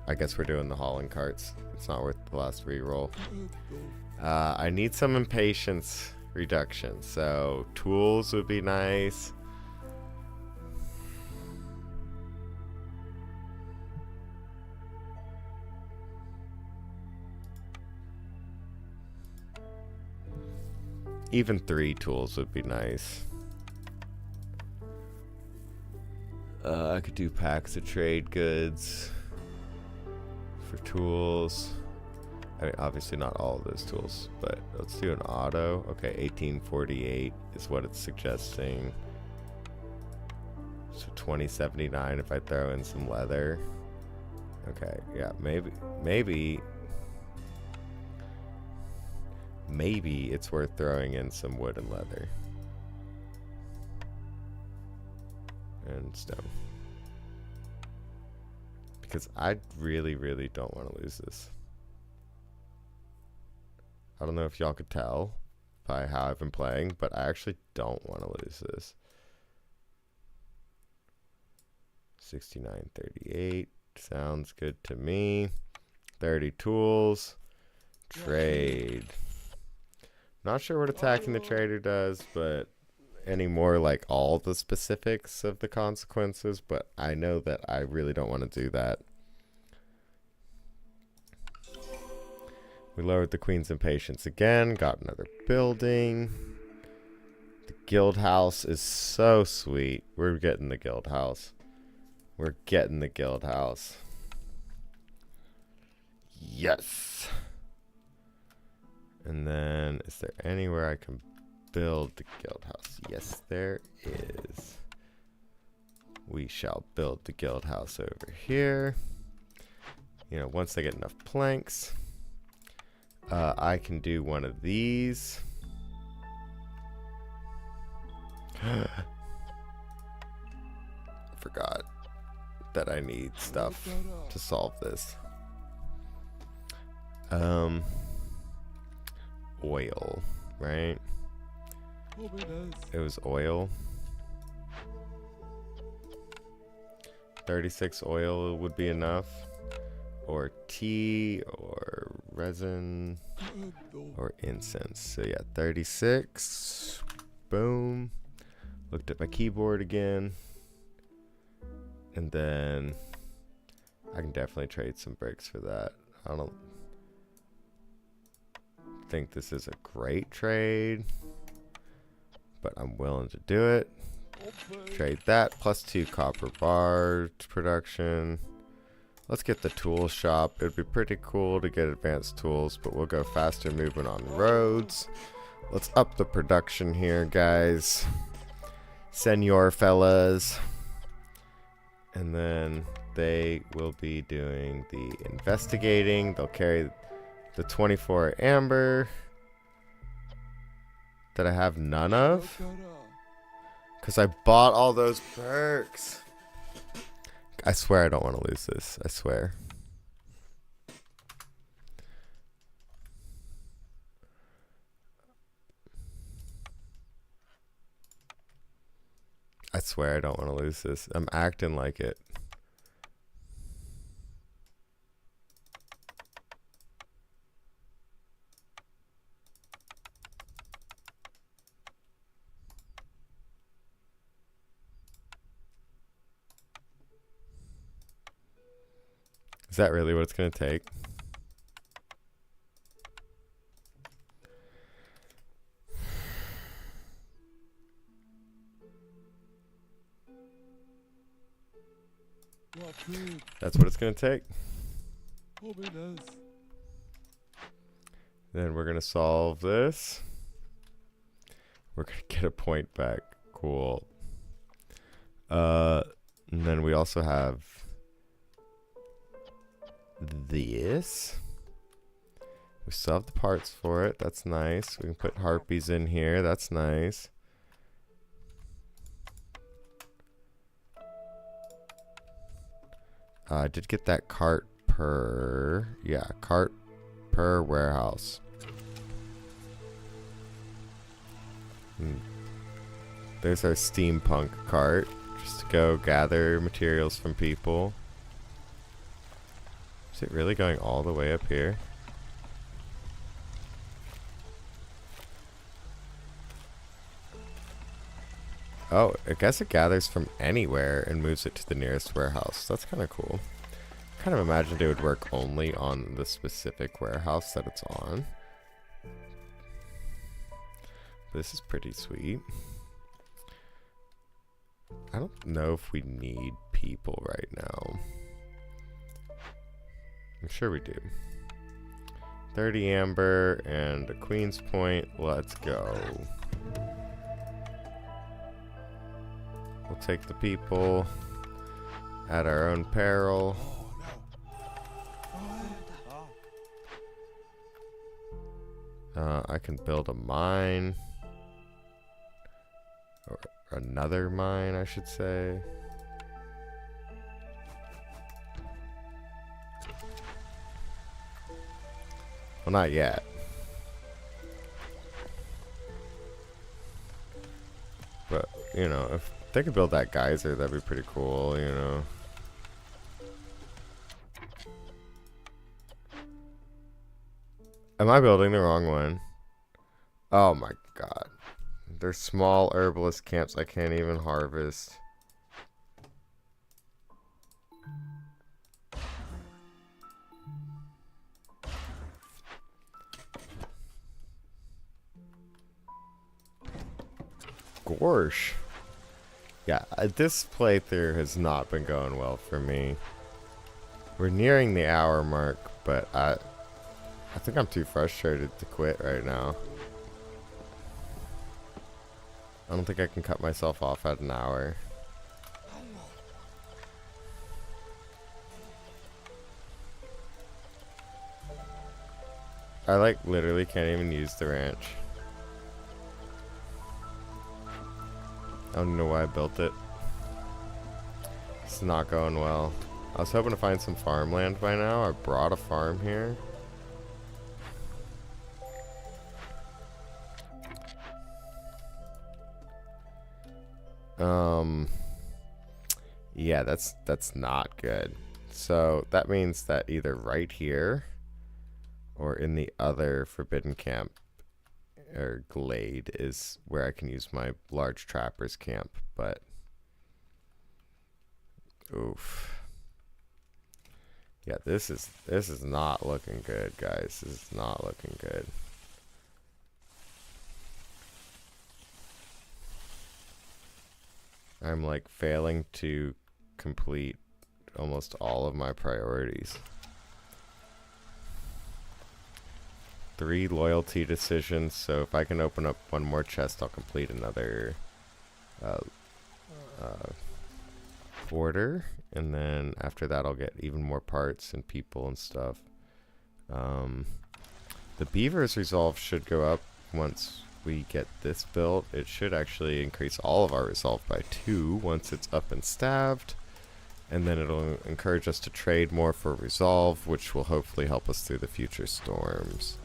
I guess we're doing the hauling carts. It's not worth the last reroll. I need some impatience reduction, so tools would be nice. Even 3 tools would be nice. I could do packs of trade goods for tools. I mean, obviously not all of those tools, but let's do an auto. Okay, 1848 is what it's suggesting. So 2079 if I throw in some leather. Okay, yeah, maybe it's worth throwing in some wood and leather. And stone. Because I really, really don't want to lose this. I don't know if y'all could tell by how I've been playing, but I actually don't want to lose this. 6938 sounds good to me. 30 tools. Trade. Not sure what attacking the trader does, but any more like all the specifics of the consequences, but I know that I really don't want to do that. We lowered the Queen's Impatience again, got another building. The guild house is so sweet. We're getting the guild house. We're getting the guild house. Yes. And then, is there anywhere I can build the guild house? Yes, there is. We shall build the guild house over here. You know, once I get enough planks, I can do one of these. I forgot that I need stuff to solve this. Oil, right? It was oil. 36 oil would be enough. Or tea, or resin, or incense. So yeah, 36. Boom. Looked at my keyboard again. And then I can definitely trade some bricks for that. I don't think this is a great trade, but I'm willing to do it. Trade that, +2 copper bar production. Let's get the tool shop. It'd be pretty cool to get advanced tools, but we'll go faster moving on roads. Let's up the production here, guys. Senor fellas. And then they will be doing the investigating. They'll carry the 24 amber that I have none of. Because I bought all those perks. I swear I don't want to lose this. I swear. I swear I don't want to lose this. I'm acting like it. Is that really what it's going to take? That's what it's going to take. Then we're going to solve this. We're going to get a point back. Cool. And then we also have this. We still have the parts for it. That's nice. We can put harpies in here. That's nice. I did get that cart per... Yeah, cart per warehouse. There's our steampunk cart. Just to go gather materials from people. Is it really going all the way up here? Oh, I guess it gathers from anywhere and moves it to the nearest warehouse. That's kind of cool. Kind of imagined it would work only on the specific warehouse that it's on. This is pretty sweet. I don't know if we need people right now. I'm sure we do. 30 amber and a queen's point. Let's go. We'll take the people at our own peril. I can build a mine. Or another mine, I should say. Well, not yet. But, you know, if they could build that geyser, that'd be pretty cool, you know. Am I building the wrong one? Oh my god. There's small herbalist camps I can't even harvest. Gorsh. Yeah, this playthrough has not been going well for me. We're nearing the hour mark, but I think I'm too frustrated to quit right now. I don't think I can cut myself off at an hour. I like literally can't even use the ranch. I don't know why I built it. It's not going well. I was hoping to find some farmland by now. I brought a farm here. Yeah, that's not good. So that means that either right here or in the other forbidden camp or glade is where I can use my large trappers camp, but oof. Yeah, this is not looking good, guys. This is not looking good. I'm like failing to complete almost all of my priorities. 3 loyalty decisions, so if I can open up one more chest, I'll complete another order, and then after that I'll get even more parts and people and stuff. The beaver's resolve should go up once we get this built. It should actually increase all of our resolve by 2 once it's up and staved, and then it'll encourage us to trade more for resolve, which will hopefully help us through the future storms.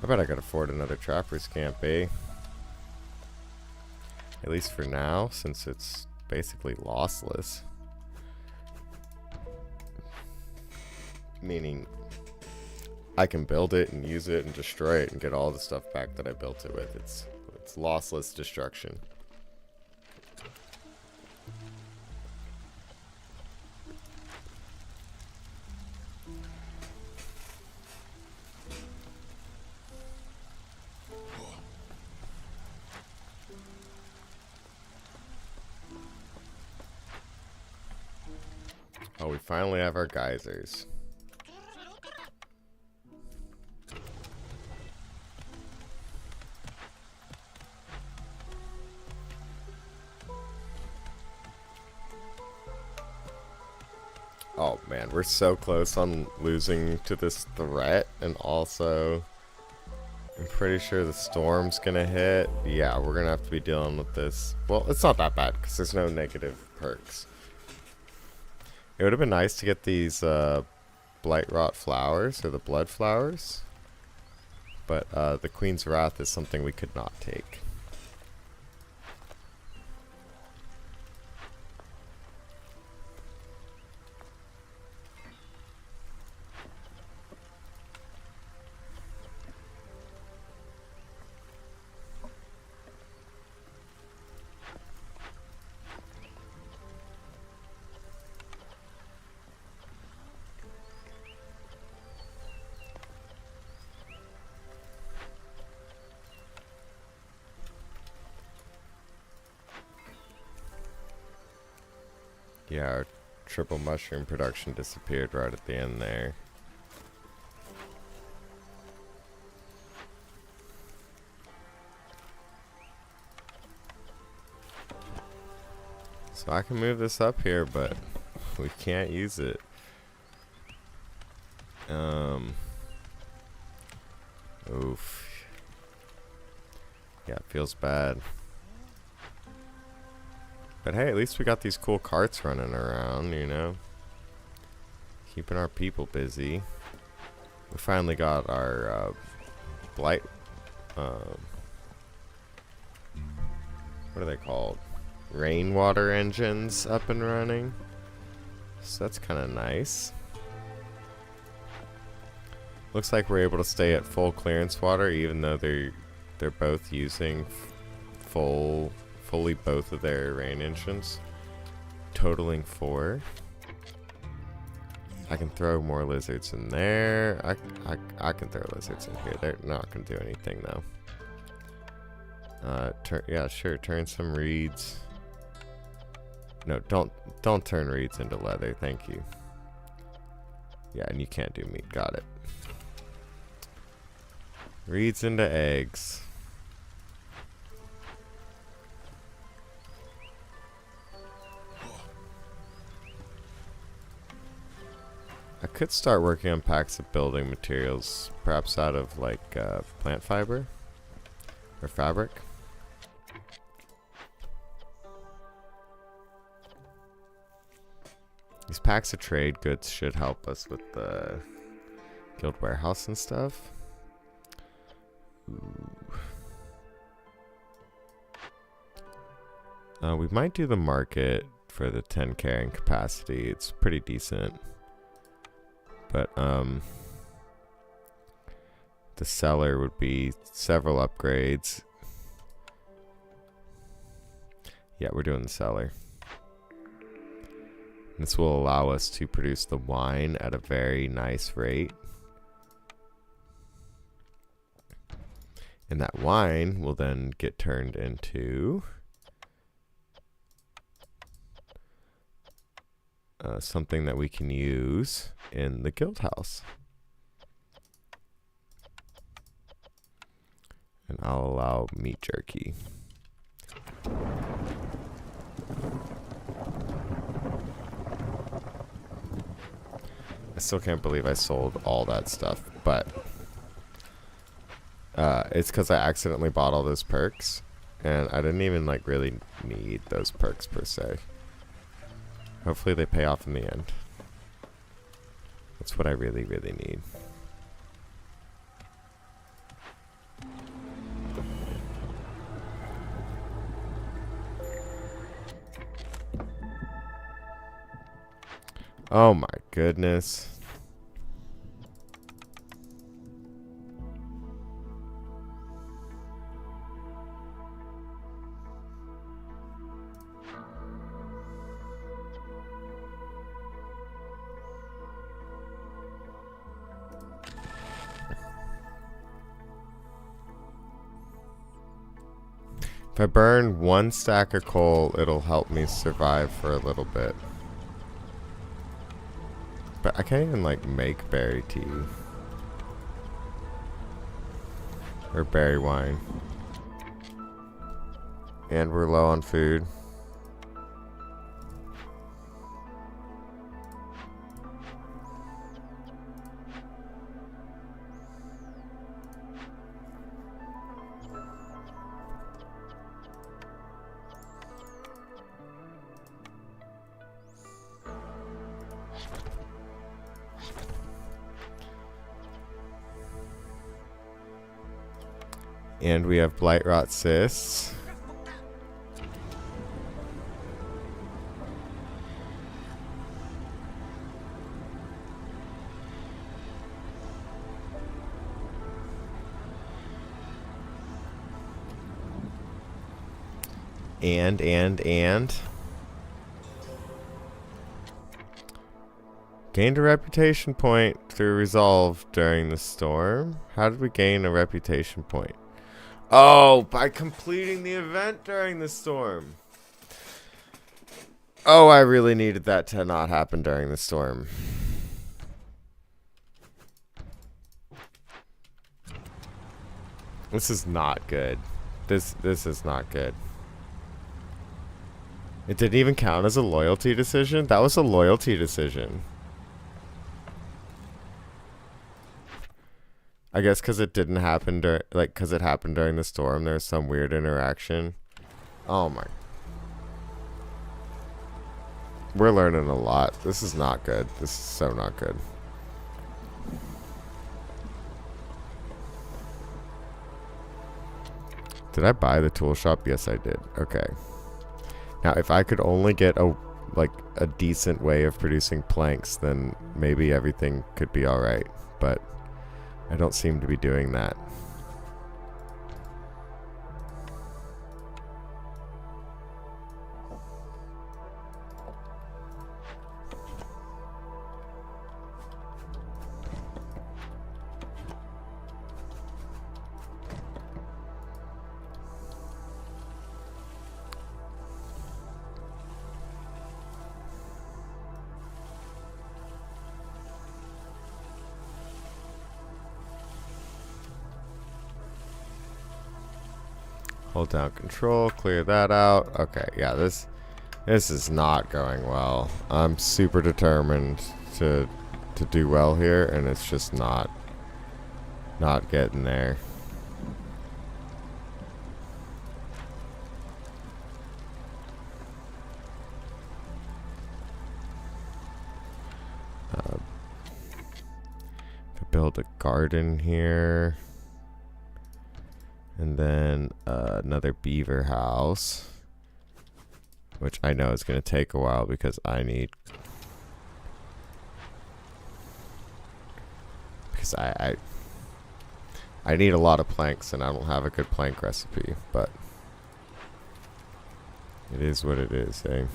I bet I could afford another trapper's camp, eh? At least for now, since it's basically lossless. Meaning, I can build it and use it and destroy it and get all the stuff back that I built it with. It's lossless destruction. Oh, we finally have our geysers. Oh man, we're so close on losing to this threat, and also I'm pretty sure the storm's gonna hit. Yeah, we're gonna have to be dealing with this. Well, it's not that bad because there's no negative perks. It would have been nice to get these blight rot flowers, or the blood flowers, but the Queen's Wrath is something we could not take. Yeah, our triple mushroom production disappeared right at the end there. So I can move this up here, but we can't use it. Oof. Yeah, it feels bad. But hey, at least we got these cool carts running around, you know? Keeping our people busy. We finally got our blight... what are they called? Rainwater engines up and running. So that's kind of nice. Looks like we're able to stay at full clearance water even though they're both using fully both of their rain engines, totaling 4. I can throw more lizards in there. I can throw lizards in here. They're not gonna do anything though. Yeah, sure. Turn some reeds. No, don't turn reeds into leather. Thank you. Yeah, and you can't do meat. Got it. Reeds into eggs. I could start working on packs of building materials, perhaps out of like plant fiber or fabric. These packs of trade goods should help us with the guild warehouse and stuff. We might do the market for the 10 carrying capacity. It's pretty decent. But the cellar would be several upgrades. Yeah, we're doing the cellar. This will allow us to produce the wine at a very nice rate. And that wine will then get turned into something that we can use in the guild house. And I'll allow meat jerky. I still can't believe I sold all that stuff, but it's because I accidentally bought all those perks, and I didn't even like really need those perks per se. Hopefully they pay off in the end. That's what I really, really need. Oh my goodness. If I burn 1 stack of coal, it'll help me survive for a little bit. But I can't even like make berry tea. Or berry wine. And we're low on food. And we have blight rot cysts. And gained a reputation point through resolve during the storm. How did we gain a reputation point? Oh, by completing the event during the storm. Oh, I really needed that to not happen during the storm. This is not good. This is not good. It didn't even count as a loyalty decision? That was a loyalty decision. I guess because it didn't happen during, like, because it happened during the storm. There's some weird interaction. Oh my. We're learning a lot. This is not good. This is so not good. Did I buy the tool shop? Yes, I did. Okay. Now, if I could only get a decent way of producing planks, then maybe everything could be all right. But I don't seem to be doing that. Hold down control, clear that out. Okay, yeah, this is not going well. I'm super determined to do well here, and it's just not getting there. To build a garden here. And then another beaver house, which I know is going to take a while because I need, I need a lot of planks and I don't have a good plank recipe, but it is what it is, eh?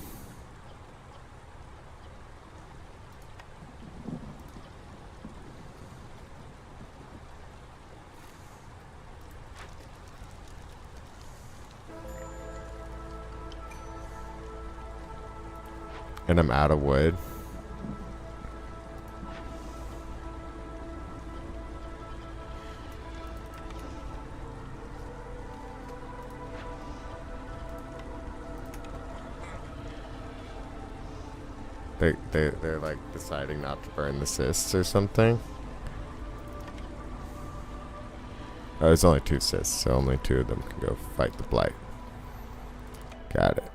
And I'm out of wood. They're like deciding not to burn the cysts or something. Oh, there's only 2 cysts, so only 2 of them can go fight the blight. Got it.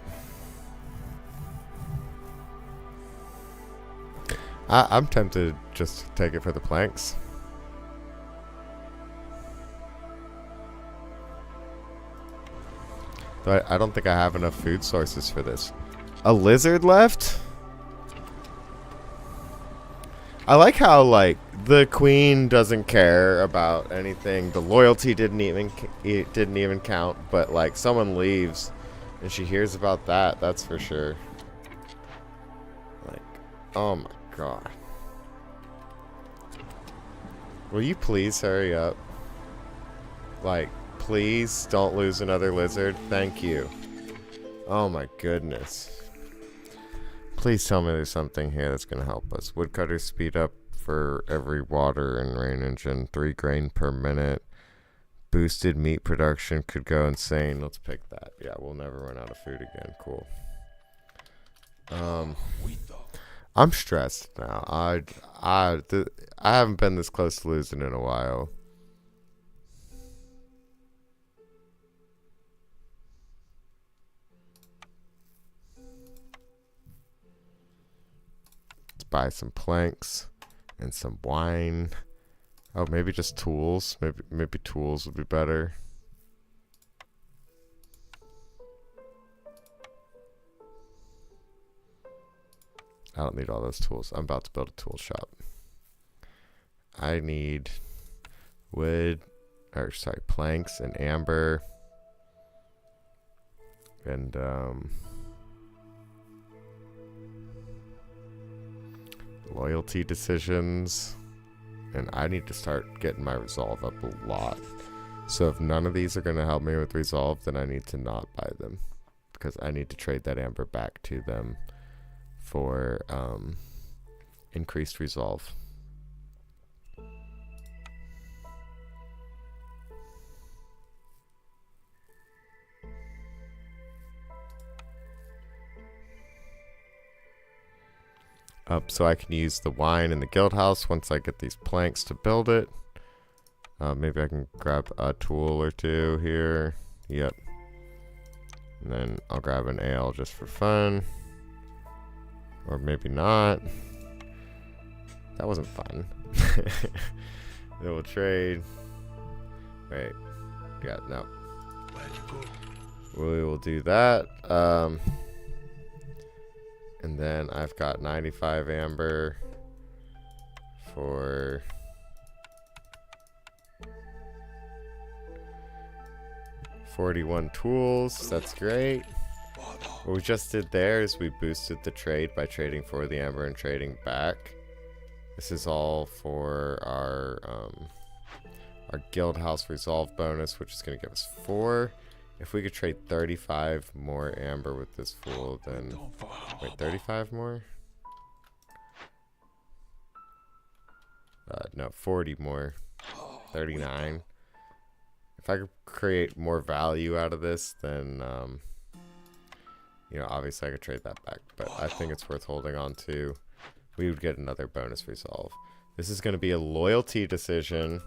I'm tempted just to take it for the planks. But I don't think I have enough food sources for this. A lizard left? I like how, like, the queen doesn't care about anything. The loyalty didn't even count, but like someone leaves and she hears about that, that's for sure. Like, oh my God. Will you please hurry up? Like, please don't lose another lizard. Thank you. Oh my goodness. Please tell me there's something here that's going to help us. Woodcutters speed up for every water and rain engine. 3 grain per minute. Boosted meat production could go insane. Let's pick that. Yeah, we'll never run out of food again. Cool. I'm stressed now. I haven't been this close to losing in a while. Let's buy some planks and some wine. Oh, maybe just tools. Maybe tools would be better. I don't need all those tools. I'm about to build a tool shop. I need wood, or sorry, planks and amber. And loyalty decisions. And I need to start getting my resolve up a lot. So if none of these are going to help me with resolve, then I need to not buy them. Because I need to trade that amber back to them for increased resolve. So I can use the wine in the guild house once I get these planks to build it. Maybe I can grab a tool or two here. Yep. And then I'll grab an ale just for fun. Or maybe not. That wasn't fun. Then we'll trade. Wait. Yeah, no. We will do that. And then I've got 95 amber for 41 tools. That's great. What we just did there is we boosted the trade by trading for the amber and trading back. This is all for our guild house resolve bonus, which is going to give us 4. If we could trade 35 more amber with this fool, then... Wait, 35 more? No, 40 more. 39. If I could create more value out of this, then, you know, obviously I could trade that back. But I think it's worth holding on to. We would get another bonus resolve. This is going to be a loyalty decision,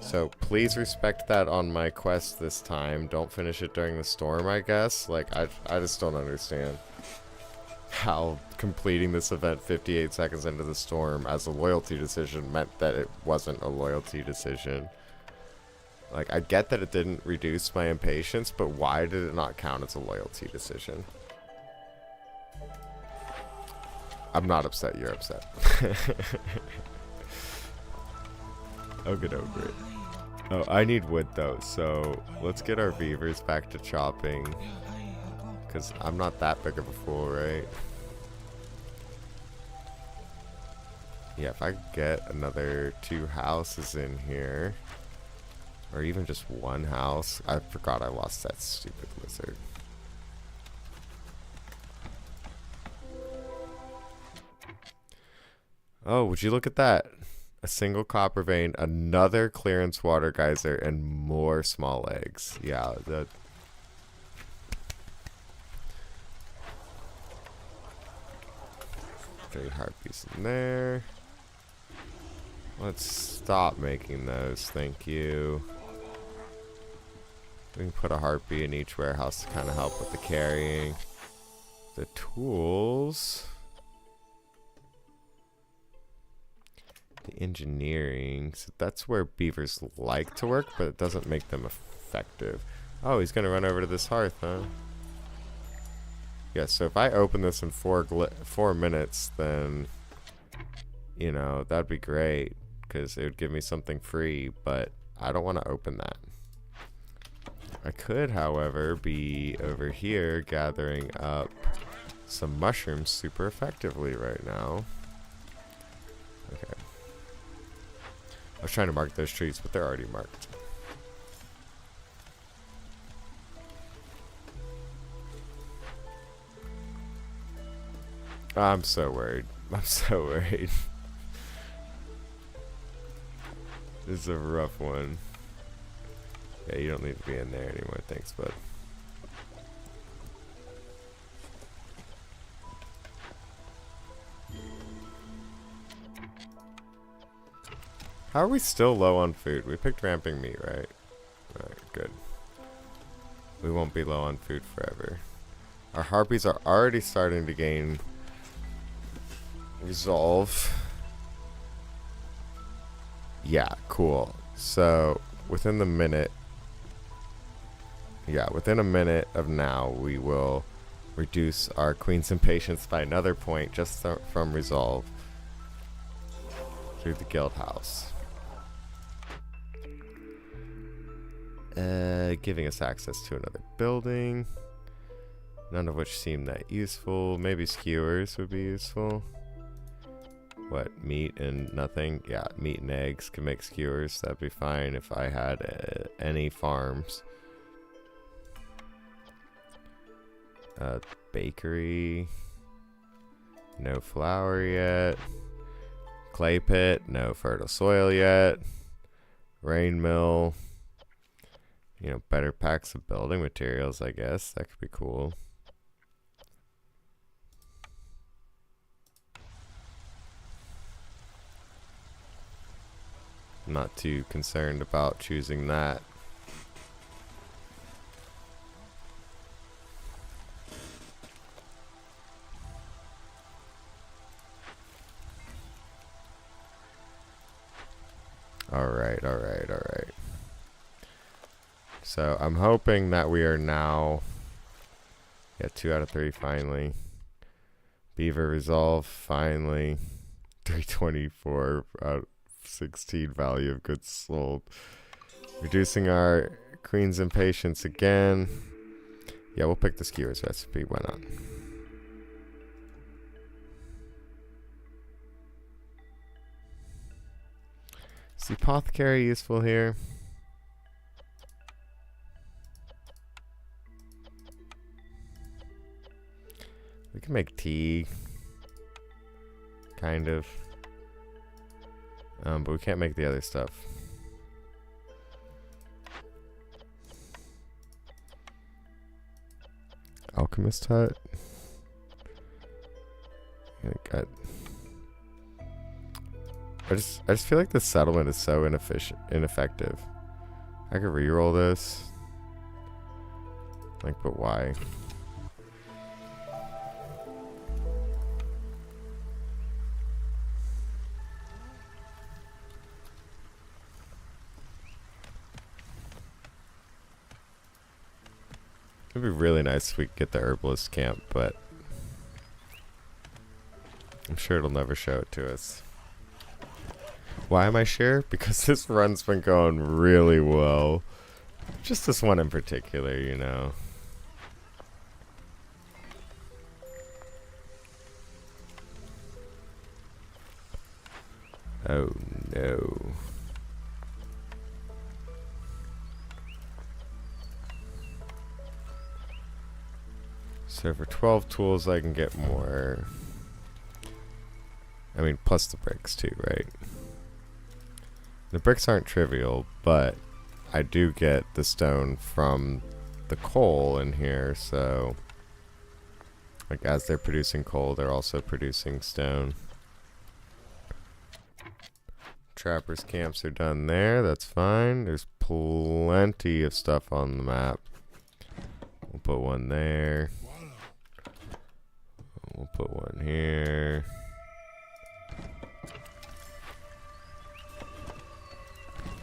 so please respect that on my quest this time. Don't finish it during the storm, I guess. Like, I just don't understand how completing this event 58 seconds into the storm as a loyalty decision meant that it wasn't a loyalty decision. Like, I get that it didn't reduce my impatience, but why did it not count as a loyalty decision? I'm not upset, you're upset. I'll get over it. Oh, I need wood though, so let's get our beavers back to chopping. Because I'm not that big of a fool, right? Yeah, if I could get another 2 houses in here. Or even just 1 house. I forgot I lost that stupid lizard. Oh, would you look at that? A single copper vein, another clearance water geyser, and more small eggs. Yeah, the... Three harpies in there. Let's stop making those, thank you. We can put a harpy in each warehouse to kind of help with the carrying. The tools... engineering, so that's where beavers like to work, but it doesn't make them effective. Oh, he's gonna run over to this hearth, huh? Yeah, so if I open this in 4 minutes, then, you know, that'd be great, because it would give me something free, but I don't want to open that. I could, however, be over here gathering up some mushrooms super effectively right now. Okay. I was trying to mark those trees, but they're already marked. I'm so worried. I'm so worried. This is a rough one. Yeah, you don't need to be in there anymore. Thanks, bud. How are we still low on food? We picked ramping meat, right? Alright, good. We won't be low on food forever. Our harpies are already starting to gain resolve. Yeah, cool. So, within the minute... Yeah, within a minute of now, we will reduce our queen's impatience by another point just from resolve through the guild house. Giving us access to another building, none of which seem that useful. Maybe skewers would be useful. What, meat and nothing? Yeah, meat and eggs can make skewers. That'd be fine if I had any farms. Bakery. No flour yet. Clay pit, no fertile soil yet. Rain mill. You know, better packs of building materials, I guess. That could be cool. I'm not too concerned about choosing that. Alright. So I'm hoping that we are now, 2 out of 3 finally. Beaver resolve finally. 324 out of 16 value of goods sold. Reducing our queen's impatience again. Yeah, we'll pick the skewer's recipe, why not? Is the apothecary useful here? We can make tea. Kind of. But we can't make the other stuff. Alchemist hut. I just feel like the settlement is so ineffective. I could reroll this. Like, but why? It'd be really nice if we could get the herbalist camp, but I'm sure it'll never show it to us. Why am I sure? Because this run's been going really well. Just this one in particular, you know. Oh no. So for 12 tools I can get more. I mean, plus the bricks too, right? The bricks aren't trivial, but I do get the stone from the coal in here, so like as they're producing coal, they're also producing stone. Trappers' camps are done there, that's fine. There's plenty of stuff on the map. We'll put one there. We'll put one here.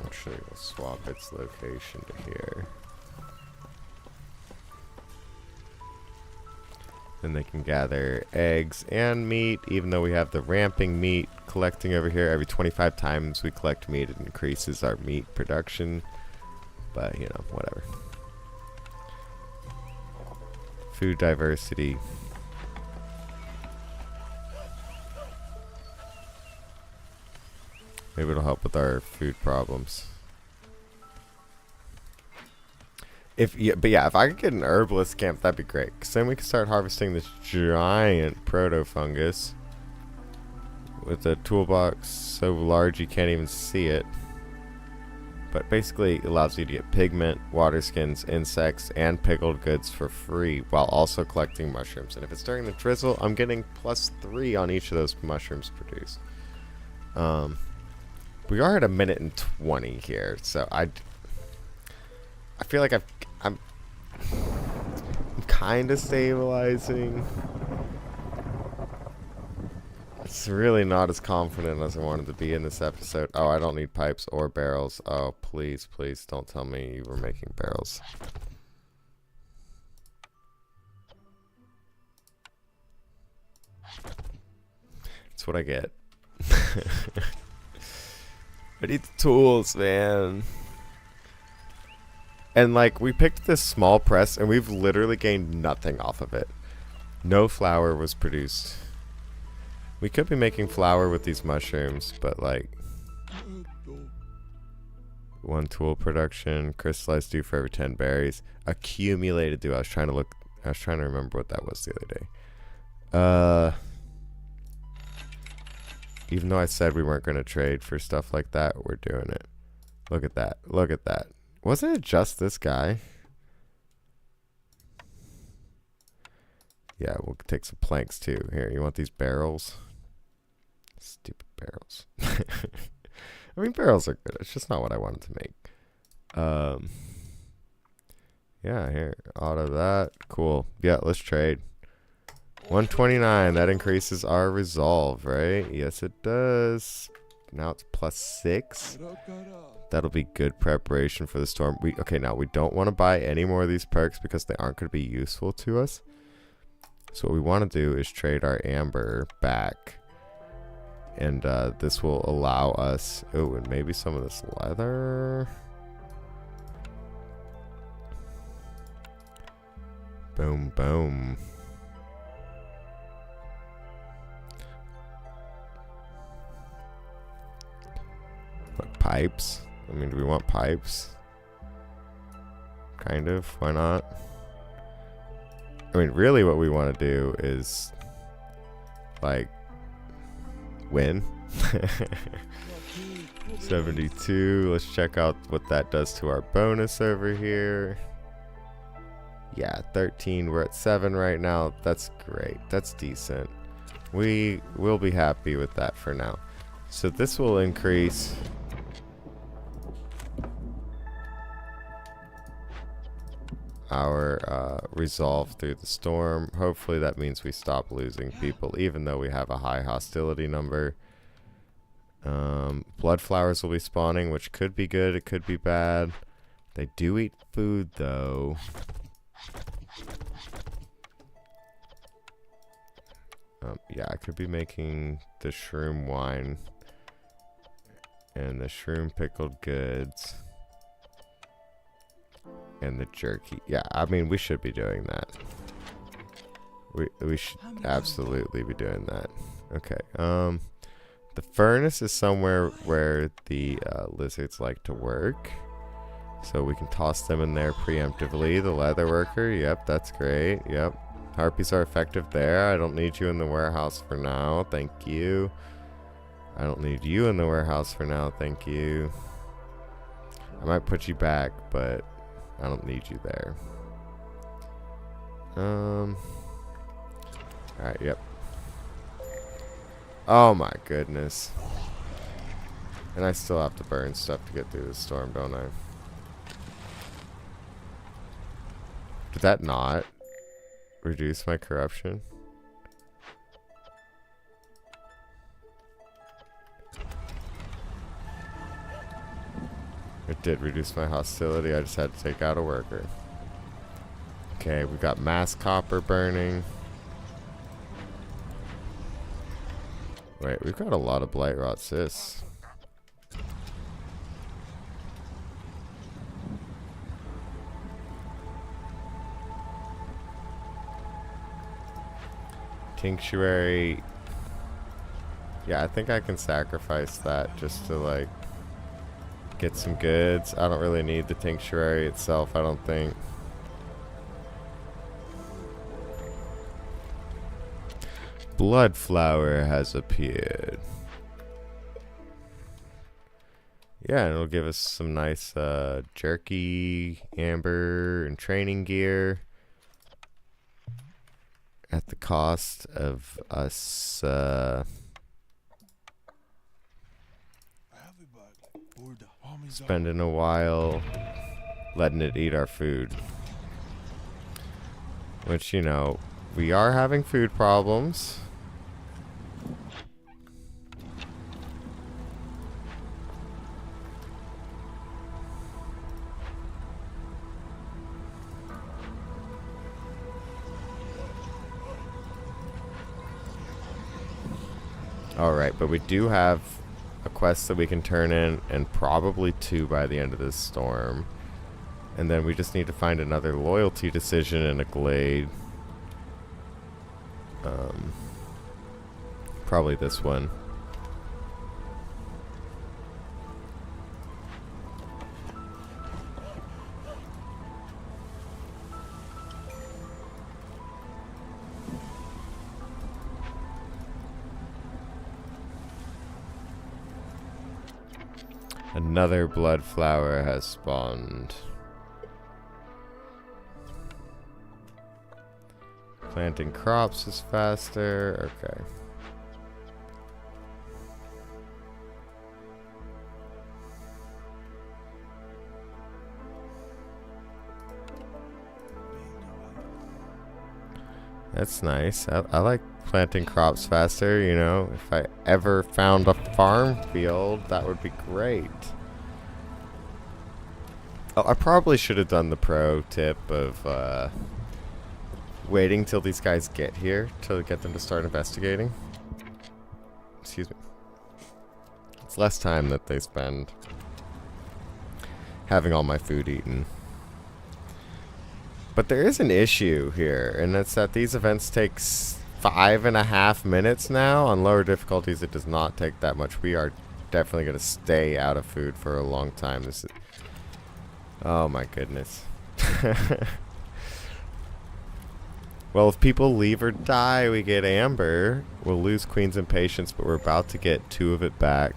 Actually, we'll swap its location to here. Then they can gather eggs and meat, even though we have the ramping meat collecting over here. Every 25 times we collect meat, it increases our meat production. But, you know, whatever. Food diversity. Maybe it'll help with our food problems. But yeah, if I could get an herbalist camp, that'd be great. Because then we can start harvesting this giant proto-fungus with a toolbox so large you can't even see it. But basically, it allows you to get pigment, water skins, insects, and pickled goods for free while also collecting mushrooms. And if it's during the drizzle, I'm getting +3 on each of those mushrooms produced. We are at 1:20 here, so I feel like I'm kind of stabilizing. It's really not as confident as I wanted to be in this episode. Oh, I don't need pipes or barrels. Oh, please, please don't tell me you were making barrels. That's what I get. I need the tools, man. And like, we picked this small press and we've literally gained nothing off of it. No flour was produced. We could be making flour with these mushrooms, but like 1 tool production, crystallized dew for every 10 berries, accumulated dew. I was trying to remember what that was the other day. Even though I said we weren't going to trade for stuff like that, we're doing it. Look at that. Look at that. Wasn't it just this guy? Yeah, we'll take some planks too. Here, you want these barrels? Stupid barrels. I mean, barrels are good. It's just not what I wanted to make. Yeah, here. Auto that. Cool. Yeah, let's trade. 129. That increases our resolve, right? Yes, it does. Now it's +6. That'll be good preparation for the storm. Okay, now we don't want to buy any more of these perks because they aren't going to be useful to us. So what we want to do is trade our amber back. And this will allow us... Oh, and maybe some of this leather. Boom, boom. What, pipes? I mean, do we want pipes? Kind of. Why not? I mean, really what we want to do is, like, win. 72. Let's check out what that does to our bonus over here. Yeah, 13. We're at 7 right now. That's great. That's decent. We will be happy with that for now. So this will increase our resolve through the storm. Hopefully that means we stop losing people, even though we have a high hostility number. Blood flowers will be spawning, which could be good, it could be bad. They do eat food, though. Yeah, I could be making the shroom wine and the shroom pickled goods. And the jerky. Yeah, I mean, we should be doing that. We should absolutely be doing that. Okay. The furnace is somewhere where the lizards like to work. So we can toss them in there preemptively. The leather worker. Yep, that's great. Yep. Harpies are effective there. I don't need you in the warehouse for now. Thank you. I don't need you in the warehouse for now. Thank you. I might put you back, but I don't need you there. Alright, yep. Oh my goodness. And I still have to burn stuff to get through the storm, don't I? Did that not reduce my corruption? It did reduce my hostility. I just had to take out a worker. Okay, we've got mass copper burning. Wait, we've got a lot of blight rot cysts. Tinctuary. Yeah, I think I can sacrifice that just to, like, get some goods. I don't really need the tinctuary itself, I don't think. Blood flower has appeared. Yeah, and it'll give us some nice jerky, amber, and training gear at the cost of us spending a while letting it eat our food. Which, you know, we are having food problems. Alright, but we do have a quest that we can turn in, and probably 2 by the end of this storm. And then we just need to find another loyalty decision in a glade. Probably this one. Another blood flower has spawned. Planting crops is faster. Okay. That's nice. I like planting crops faster, you know. If I ever found a farm field, that would be great. Oh, I probably should have done the pro tip of waiting till these guys get here to get them to start investigating. Excuse me. It's less time that they spend having all my food eaten. But there is an issue here, and it's that these events take 5.5 minutes now. On lower difficulties, it does not take that much. We are definitely going to stay out of food for a long time. This is... Oh my goodness. Well, if people leave or die, we get amber. We'll lose Queen's Impatience, but we're about to get 2 of it back.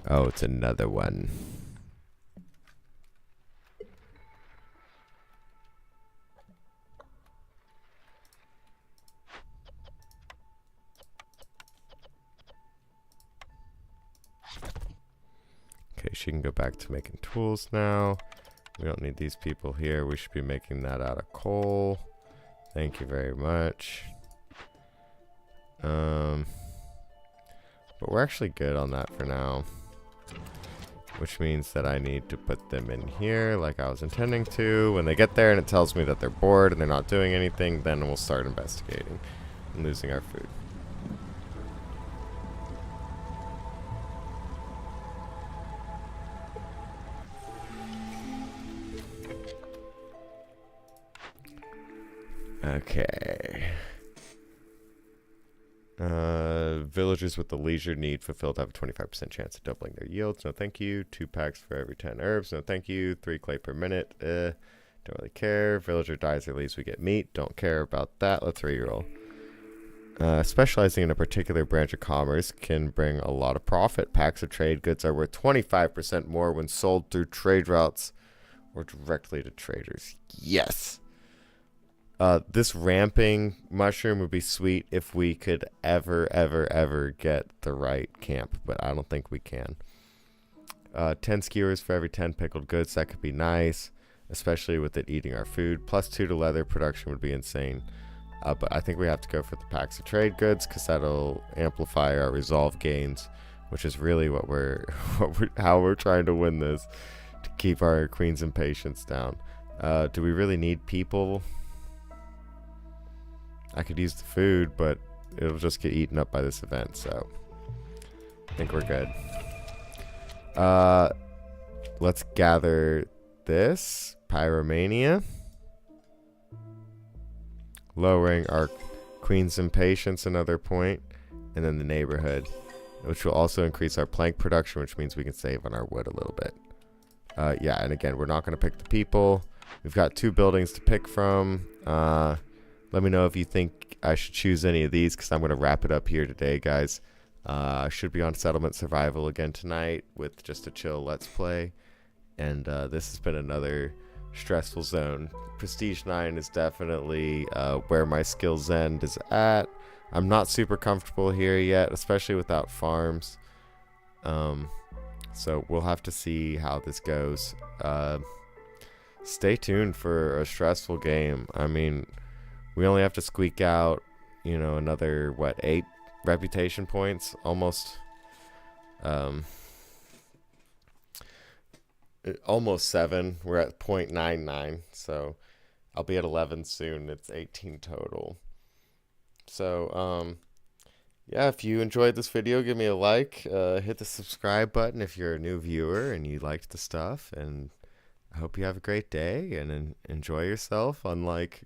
Oh, it's another one. Okay, she can go back to making tools now. We don't need these people here. We should be making that out of coal. Thank you very much. But we're actually good on that for now. Which means that I need to put them in here like I was intending to. When they get there and it tells me that they're bored and they're not doing anything, then we'll start investigating and losing our food. Okay. Villagers with the leisure need fulfilled have a 25% chance of doubling their yields. No thank you. 2 packs for every 10 herbs. No thank you. 3 clay per minute. Don't really care. Villager dies or leaves, we get meat. Don't care about that. Let's reroll. Specializing in a particular branch of commerce can bring a lot of profit. Packs of trade goods are worth 25% more when sold through trade routes or directly to traders. Yes. This ramping mushroom would be sweet if we could ever get the right camp, but I don't think we can. 10 skewers for every 10 pickled goods. That could be nice, especially with it eating our food. +2 to leather production would be insane. But I think we have to go for the packs of trade goods because that'll amplify our resolve gains, which is really what how we're trying to win this, to keep our Queen's Impatience down. Do we really need people? I could use the food, but it'll just get eaten up by this event, so I think we're good. Let's gather this. Pyromania. Lowering our Queen's Impatience another point. And then the neighborhood, which will also increase our plank production, which means we can save on our wood a little bit. Yeah, and again, we're not going to pick the people. We've got 2 buildings to pick from. Let me know if you think I should choose any of these, because I'm going to wrap it up here today, guys. I should be on Settlement Survival again tonight with just a chill Let's Play. And this has been another stressful zone. Prestige 9 is definitely where my skills end is at. I'm not super comfortable here yet, especially without farms. So we'll have to see how this goes. Stay tuned for a stressful game. I mean... We only have to squeak out, you know, another, what, 8 reputation points? Almost, almost 7. We're at 0.99, so I'll be at 11 soon. It's 18 total. So, yeah, if you enjoyed this video, give me a like. Hit the subscribe button if you're a new viewer and you liked the stuff. And I hope you have a great day and enjoy yourself, unlike...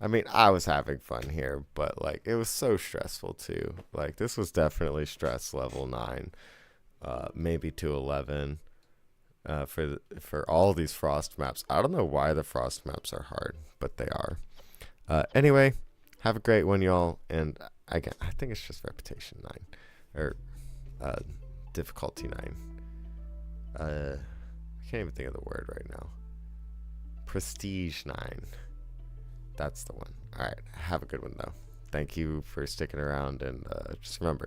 I mean, I was having fun here, but, like, it was so stressful, too. Like, this was definitely stress level 9, maybe to 11, for all these frost maps. I don't know why the frost maps are hard, but they are. Anyway, have a great one, y'all, and, again, I think it's just reputation 9, or difficulty 9. I can't even think of the word right now. Prestige 9. That's the one. Alright, have a good one though. Thank you for sticking around, and just remember,